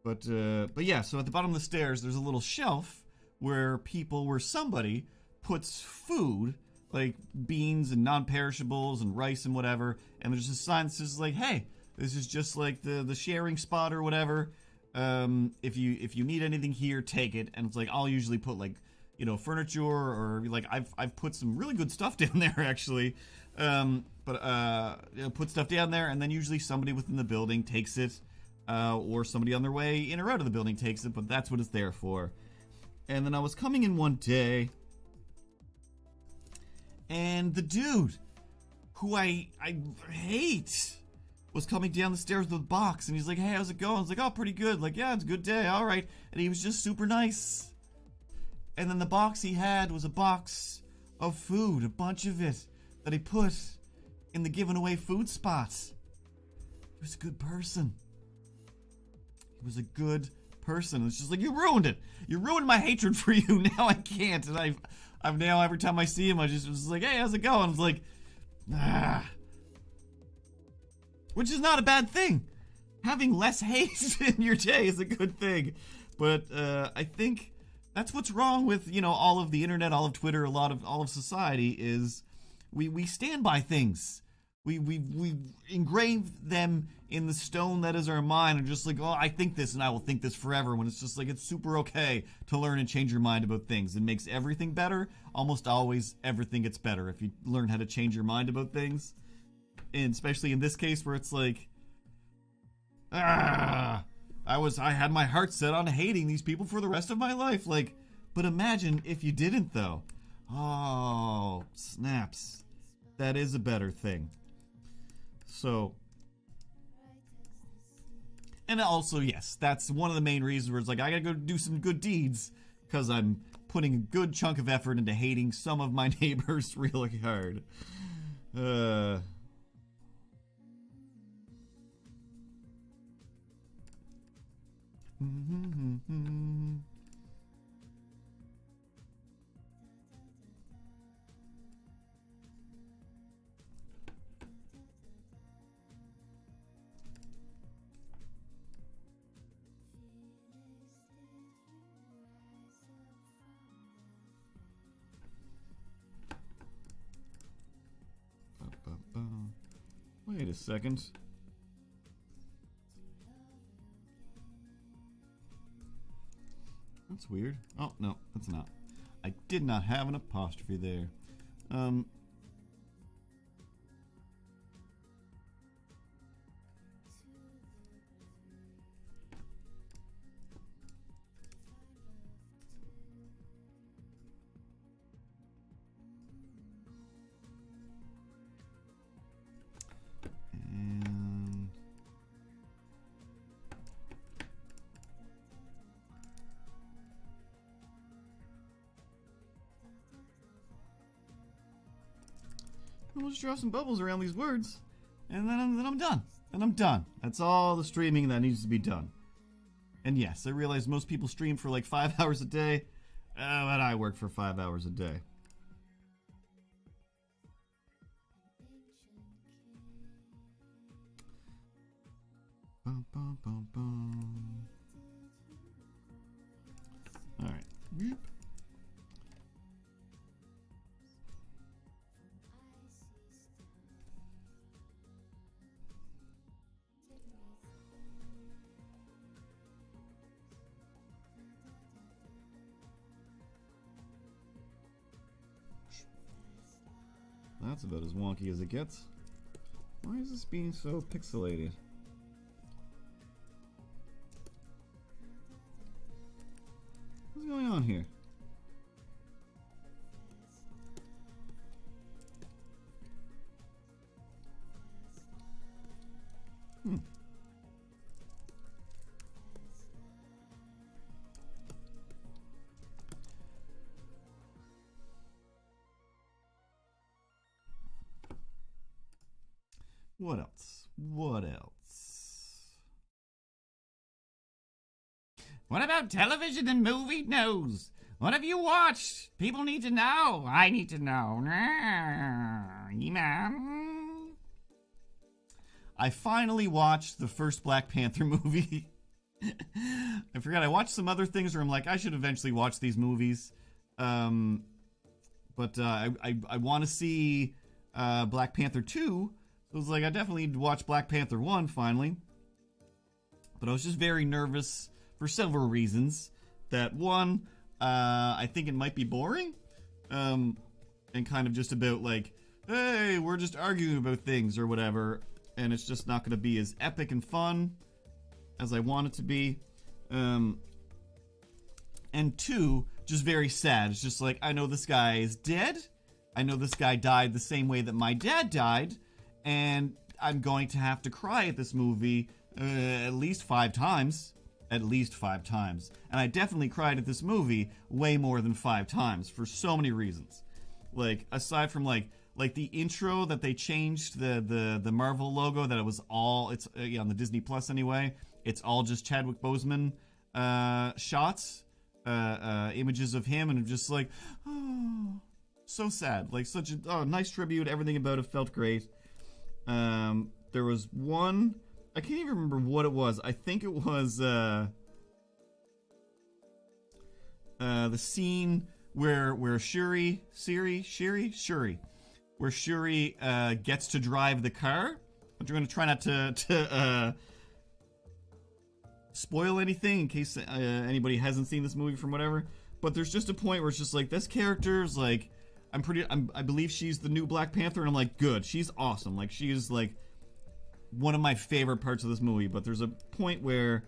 But yeah, so at the bottom of the stairs, there's a little shelf where somebody puts food, like beans and non-perishables and rice and whatever, and there's a sign that says like, hey, this is just like the sharing spot or whatever. If you need anything here, take it. And it's like, I'll usually put like, furniture, or like I've put some really good stuff down there actually. Put stuff down there, and then usually somebody within the building takes it. Or somebody on their way in or out of the building takes it, but that's what it's there for. And then I was coming in one day, and the dude, who I hate, was coming down the stairs with a box, and he's like, hey, how's it going? I was like, oh, pretty good. Like, yeah, it's a good day, all right. And he was just super nice. And then the box he had was a box of food, a bunch of it, that he put in the giving away food spot. He was a good person. He was a good person. It's just like, you ruined it. You ruined my hatred for you. Now I can't. And I've now, every time I see him, I just was like, hey, how's it going? I was like, which is not a bad thing. Having less hate in your day is a good thing. But I think that's what's wrong with, all of the internet, all of Twitter, all of society is we stand by things. We engrave them in the stone that is our mind, and just like, oh, I think this and I will think this forever, when it's just like, it's super okay to learn and change your mind about things. It makes everything better. Almost always everything gets better if you learn how to change your mind about things. And especially in this case where it's like, I had my heart set on hating these people for the rest of my life. Like, but imagine if you didn't though. Oh, snaps. That is a better thing. So, and also, yes, that's one of the main reasons where it's like, I gotta go do some good deeds, because I'm putting a good chunk of effort into hating some of my neighbors really hard. Wait a second. That's weird. Oh, no, that's not. I did not have an apostrophe there. I'll just draw some bubbles around these words, and then I'm done. And I'm done. That's all the streaming that needs to be done. And yes, I realize most people stream for like 5 hours a day, but I work for 5 hours a day. Bum, bum, bum, bum. All right. Yep. That's about as wonky as it gets. Why is this being so pixelated? What's going on here? What else? What else? What about television and movie news? What have you watched? People need to know. I need to know. I finally watched the first Black Panther movie. I forgot I watched some other things where I'm like, I should eventually watch these movies. But I want to see Black Panther 2. So I was like, I definitely need to watch Black Panther 1 finally. But I was just very nervous for several reasons. That one, I think it might be boring. And kind of just about like, hey, we're just arguing about things or whatever. And it's just not going to be as epic and fun as I want it to be. And two, just very sad. It's just like, I know this guy is dead. I know this guy died the same way that my dad died. And I'm going to have to cry at this movie at least 5 times. At least 5 times. And I definitely cried at this movie way more than 5 times for so many reasons. Like, aside from like the intro that they changed the Marvel logo, that it was all, it's on the Disney Plus anyway, it's all just Chadwick Boseman shots, images of him, and I'm just like, oh, so sad. Like, such a nice tribute. Everything about it felt great. There was one, I can't even remember what it was. I think it was the scene where Shuri gets to drive the car. I'm going to try not to spoil anything in case anybody hasn't seen this movie from whatever. But there's just a point where it's just like, this character's like, I believe she's the new Black Panther, and I'm like, good, she's awesome. Like, she is like one of my favorite parts of this movie. But there's a point where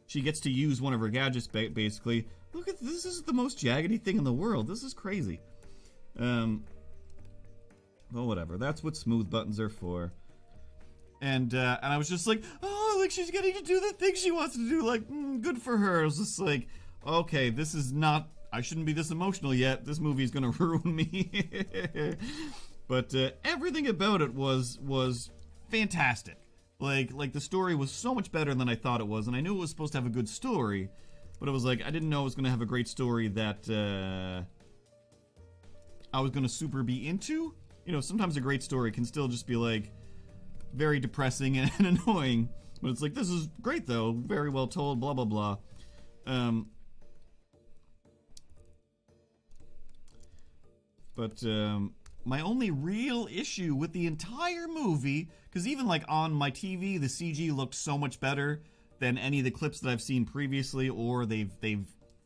she gets to use one of her gadgets, basically. Look at this, is the most jaggedy thing in the world. This is crazy. Well, whatever. That's what smooth buttons are for. And I was just like, oh, like, she's getting to do the thing she wants to do. Like, good for her. I was just like, okay, this is not, I shouldn't be this emotional yet. This movie is going to ruin me. But everything about it was fantastic. Like the story was so much better than I thought it was. And I knew it was supposed to have a good story. But it was like, I didn't know it was going to have a great story that I was going to super be into. You know, sometimes a great story can still just be like very depressing and annoying. But it's like, this is great though, very well told, blah blah blah. But my only real issue with the entire movie, because even like on my TV, the CG looked so much better than any of the clips that I've seen previously, or they've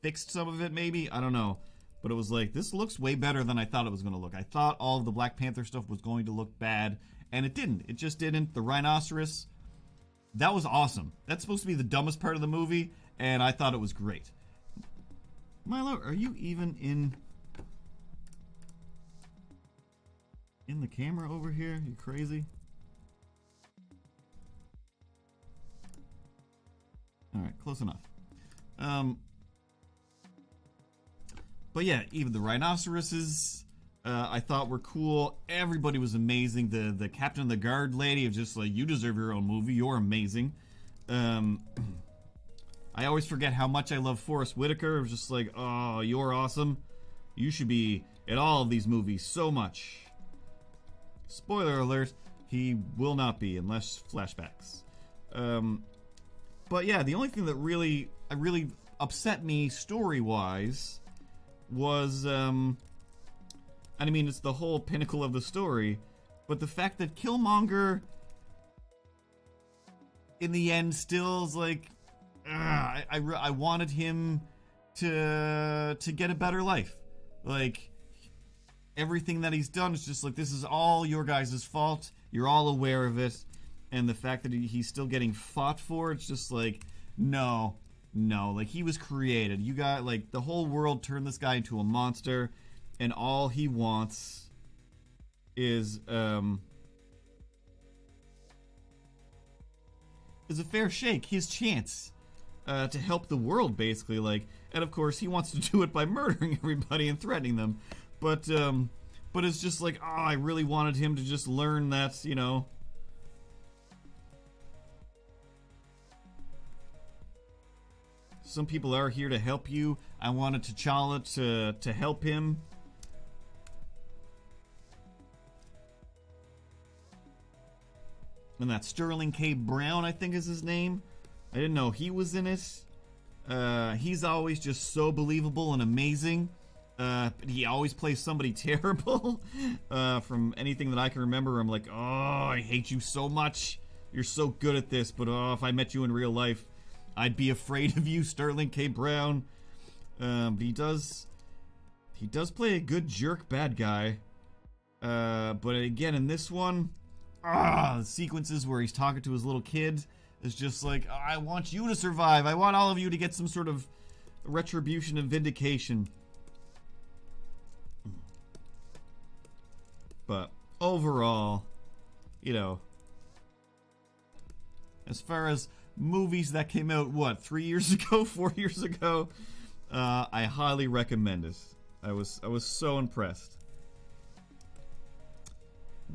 fixed some of it maybe, I don't know. But it was like, this looks way better than I thought it was going to look. I thought all of the Black Panther stuff was going to look bad, and it didn't. It just didn't. The rhinoceros, that was awesome. That's supposed to be the dumbest part of the movie, and I thought it was great. Milo, are you even in the camera over here? You crazy? Alright, close enough. But yeah, even the rhinoceroses, I thought were cool. Everybody was amazing. The captain of the guard lady was just like, you deserve your own movie. You're amazing. I always forget how much I love Forrest Whitaker. It was just like, oh, you're awesome. You should be in all of these movies so much. Spoiler alert, he will not be unless flashbacks. But yeah, the only thing that really upset me story-wise was, and I mean, it's the whole pinnacle of the story, but the fact that Killmonger, in the end, still is like, I wanted him to get a better life. Like, everything that he's done is just like, this is all your guys' fault. You're all aware of it. And the fact that he's still getting fought for, it's just like, no, like, he was created. You got, like, the whole world turned this guy into a monster, and all he wants is a fair shake, his chance to help the world, basically. Like, and of course, he wants to do it by murdering everybody and threatening them. But it's just like, oh, I really wanted him to just learn that, you know, some people are here to help you. I wanted T'Challa to help him. And that Sterling K. Brown, I think is his name. I didn't know he was in it. He's always just so believable and amazing. But he always plays somebody terrible. From anything that I can remember, I'm like, oh, I hate you so much. You're so good at this, but oh, if I met you in real life, I'd be afraid of you, Sterling K. Brown. But he does play a good jerk bad guy. But again, in this one, the sequences where he's talking to his little kid is just like, oh, I want you to survive. I want all of you to get some sort of retribution and vindication. But overall, you know, as far as movies that came out, what, 3 years ago, 4 years ago, I highly recommend it. I was so impressed.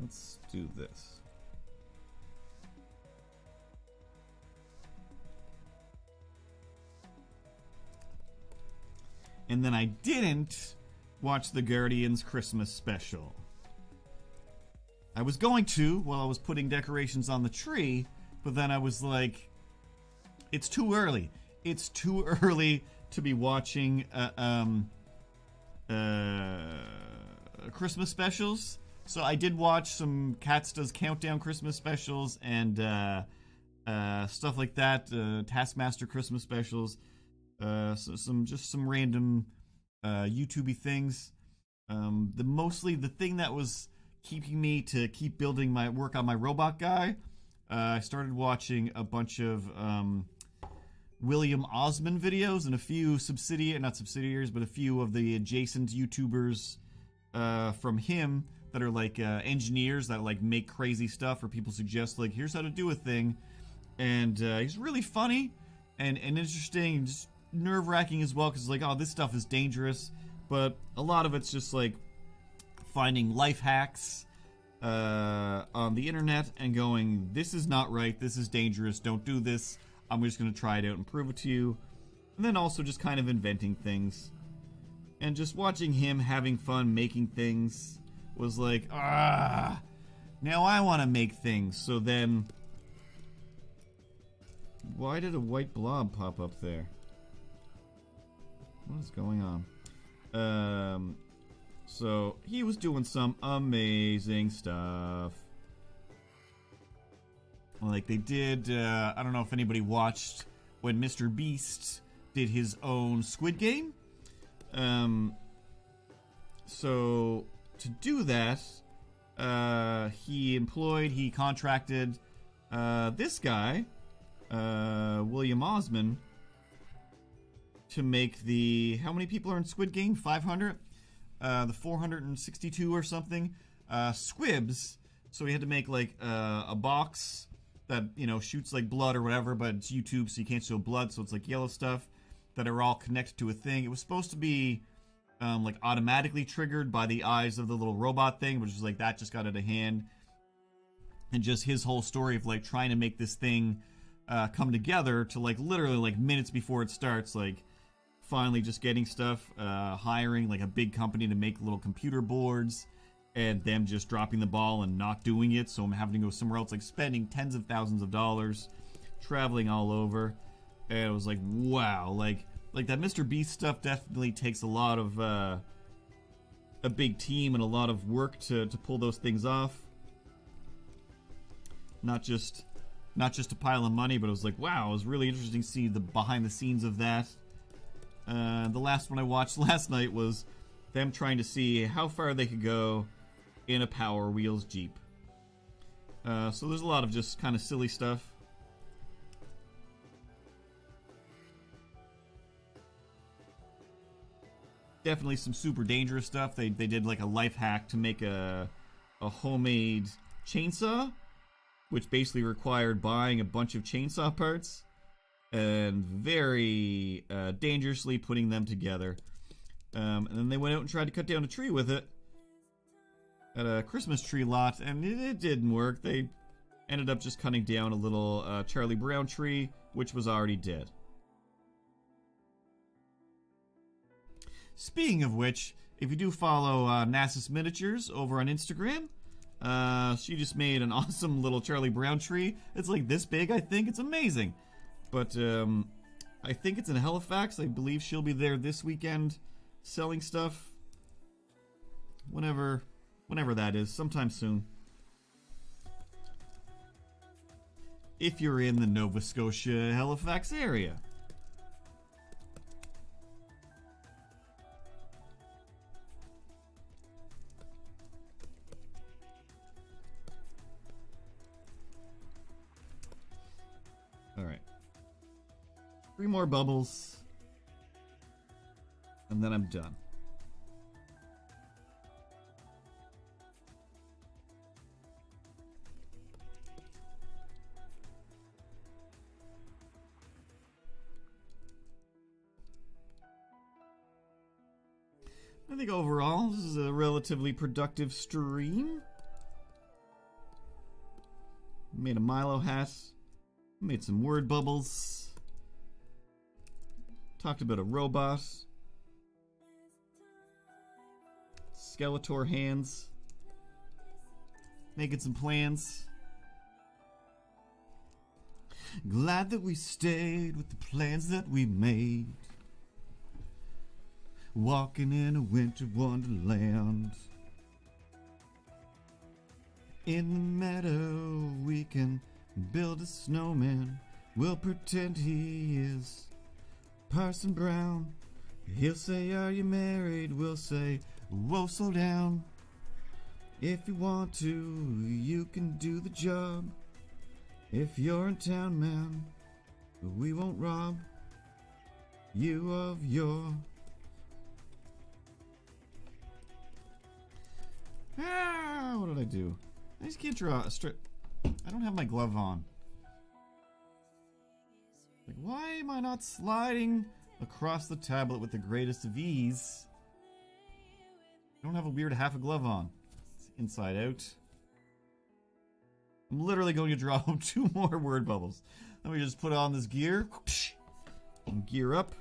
Let's do this. And then I didn't watch the Guardians Christmas special. I was going to while I was putting decorations on the tree, but then I was like, it's too early. It's too early to be watching Christmas specials. So I did watch some Cats Does Countdown Christmas specials and stuff like that, Taskmaster Christmas specials. So some random YouTubey things. The thing that was keeping me to keep building my work on my robot guy, I started watching a bunch of William Osmond videos and a few not subsidiaries, but a few of the adjacent YouTubers from him that are like engineers that like make crazy stuff, or people suggest like, here's how to do a thing. And he's really funny and interesting, just nerve-wracking as well, because like, oh, this stuff is dangerous, but a lot of it's just like finding life hacks on the internet and going, this is not right, this is dangerous, don't do this, I'm just going to try it out and prove it to you. And then also just kind of inventing things. And just watching him having fun making things was like, now I want to make things. So then, why did a white blob pop up there? What is going on? So he was doing some amazing stuff. Like they did, I don't know if anybody watched when Mr. Beast did his own Squid Game. So to do that, he contracted this guy, William Osmond, to make the, how many people are in Squid Game? 500? The 462 or something squibs. So he had to make like a box that, you know, shoots like blood or whatever, but it's YouTube, so you can't show blood, so it's like yellow stuff that are all connected to a thing. It was supposed to be like automatically triggered by the eyes of the little robot thing, which is like, that just got out of hand. And just his whole story of like trying to make this thing come together to like literally like minutes before it starts, like finally just getting stuff, hiring like a big company to make little computer boards, and them just dropping the ball and not doing it, so I'm having to go somewhere else, like spending tens of thousands of dollars, traveling all over. And it was like, wow, like that Mr. Beast stuff definitely takes a lot of a big team and a lot of work to pull those things off. Not just a pile of money, but it was like, wow, it was really interesting to see the behind the scenes of that. The last one I watched last night was them trying to see how far they could go in a Power Wheels Jeep. So there's a lot of just kind of silly stuff. Definitely some super dangerous stuff. They did like a life hack to make a homemade chainsaw, which basically required buying a bunch of chainsaw parts and very dangerously putting them together. And then they went out and tried to cut down a tree with it at a Christmas tree lot, and it didn't work. They ended up just cutting down a little Charlie Brown tree, which was already dead. Speaking of which, if you do follow NASA's Miniatures over on Instagram, she just made an awesome little Charlie Brown tree. It's like this big, I think. It's amazing. But I think it's in Halifax. I believe she'll be there this weekend selling stuff. Whenever that is, sometime soon. If you're in the Nova Scotia, Halifax area. Alright. 3 more bubbles. And then I'm done. I think overall, this is a relatively productive stream. Made a Milo hat. Made some word bubbles. Talked about a robot. Skeletor hands. Making some plans. Glad that we stayed with the plans that we made. Walking in a winter wonderland. In the meadow we can build a snowman. We'll pretend he is Parson Brown. He'll say, are you married? We'll say, whoa, slow down. If you want to, you can do the job. If you're in town, man, we won't rob you of your... what did I do? I just can't draw a strip. I don't have my glove on. Like, why am I not sliding across the tablet with the greatest of ease? I don't have a weird half a glove on. It's inside out. I'm literally going to draw 2 more word bubbles. Let me just put on this gear. And gear up.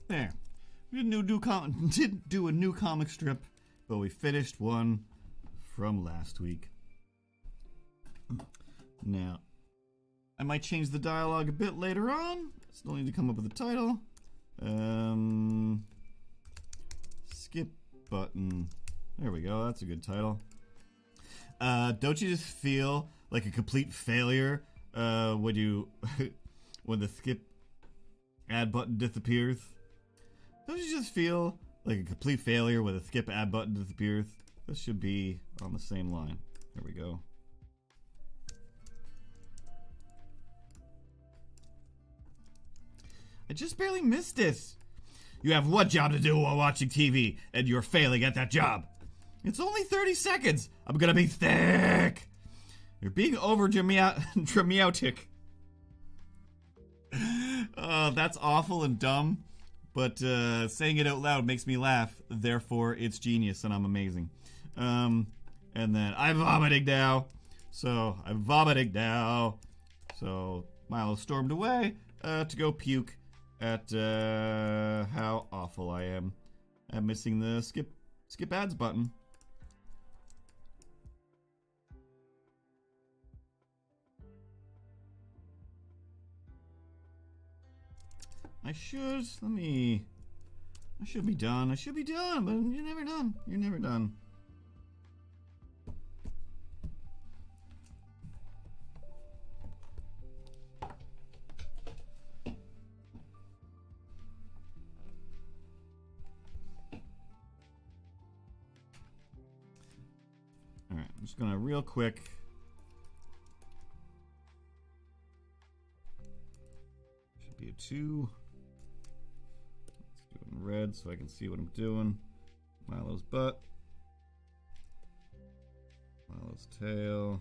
There. We didn't do a new comic strip, but we finished one from last week. Now, I might change the dialogue a bit later on. Still need to come up with a title. Skip button. There we go. That's a good title. Don't you just feel like a complete failure when you when the skip ad button disappears? Don't you just feel like a complete failure when the skip ad button disappears? This should be on the same line. There we go. I just barely missed it. You have one job to do while watching TV, and you're failing at that job. It's only 30 seconds. I'm gonna be thick. You're being over dramatic. That's awful and dumb. but saying it out loud makes me laugh. Therefore, it's genius, and I'm amazing. And then I'm vomiting now. So I'm vomiting now. So Milo stormed away to go puke at how awful I am. I'm missing the skip ads button. I should be done. I should be done, but you're never done. You're never done. Alright, I'm just gonna real quick. Should be a 2. Let's do it in red so I can see what I'm doing. Milo's butt. Milo's tail.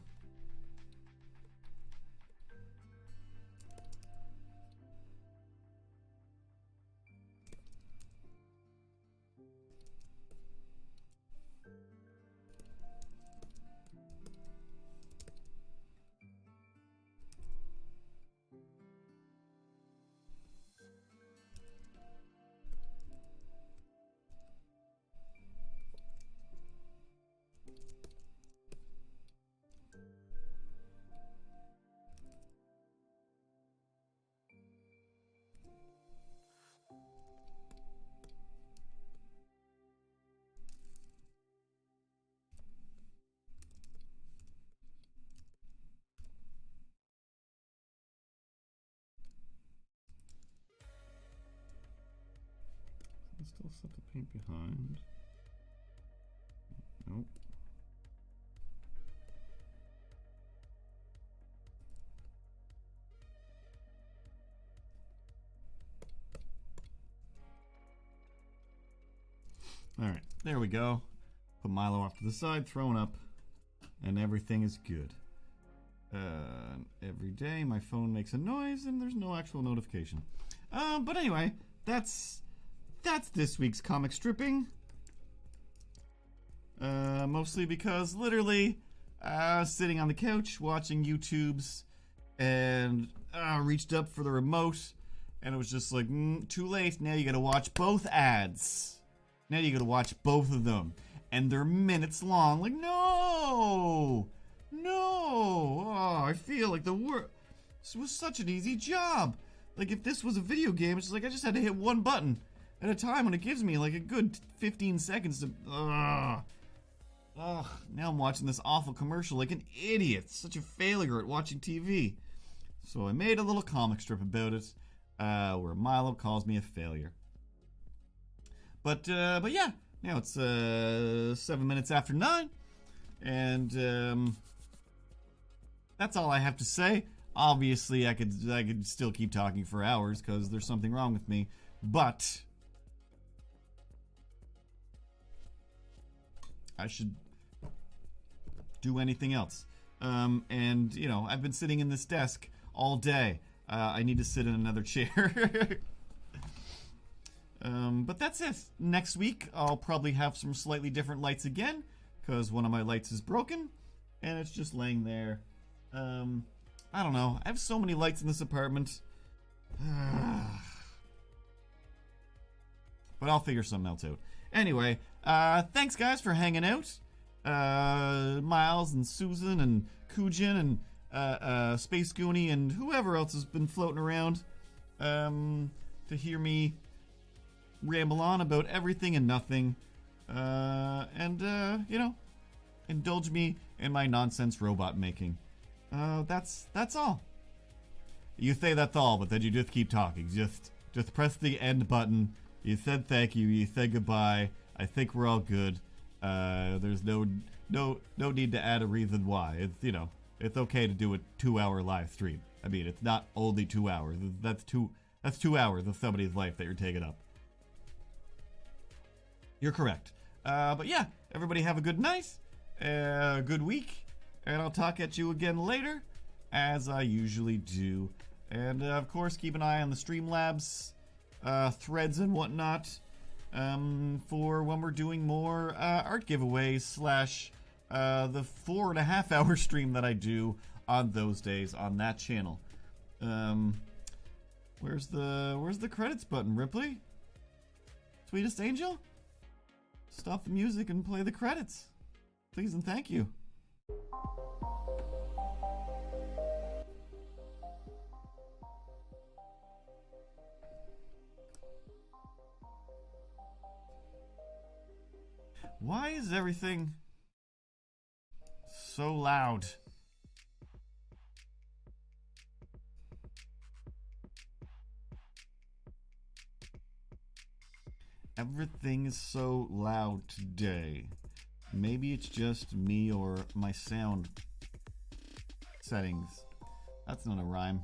Still set the paint behind. Nope. All right, there we go. Put Milo off to the side, throwing up, and everything is good. Every day my phone makes a noise and there's no actual notification. But anyway, that's this week's comic stripping. Mostly because literally sitting on the couch watching YouTubes and reached up for the remote and it was just like, too late. Now you gotta watch both ads. Now you gotta watch both of them. And they're minutes long. Like, no! No! Oh, I feel like this was such an easy job. Like, if this was a video game, it's like I just had to hit one button at a time when it gives me like a good 15 seconds to now I'm watching this awful commercial like an idiot. Such a failure at watching TV. So I made a little comic strip about it where Milo calls me a failure. But yeah, now it's 7 minutes after 9 and that's all I have to say. Obviously I could still keep talking for hours because there's something wrong with me, but I should do anything else. And, you know, I've been sitting in this desk all day. I need to sit in another chair. But that's it. Next week, I'll probably have some slightly different lights again, because one of my lights is broken, and it's just laying there. I don't know. I have so many lights in this apartment. But I'll figure something else out. Anyway, thanks guys for hanging out. Miles and Susan and Kujin and Space Goonie and whoever else has been floating around to hear me ramble on about everything and nothing. And you know, indulge me in my nonsense robot making. That's all. You say that's all, but then you just keep talking. Just press the end button. You said thank you. You said goodbye. I think we're all good. There's no need to add a reason why. It's, you know, it's okay to do a 2-hour live stream. I mean, it's not only 2 hours. That's 2 hours of somebody's life that you're taking up. You're correct. But yeah, everybody have a good night, good week, and I'll talk at you again later, as I usually do. And of course, keep an eye on the Streamlabs threads and whatnot for when we're doing more art giveaways slash the 4.5 hour stream that I do on those days on that channel. Where's the credits button, Ripley? Sweetest Angel? Stop the music and play the credits. Please and thank you. Why is everything so loud? Everything is so loud today. Maybe it's just me or my sound settings. That's not a rhyme.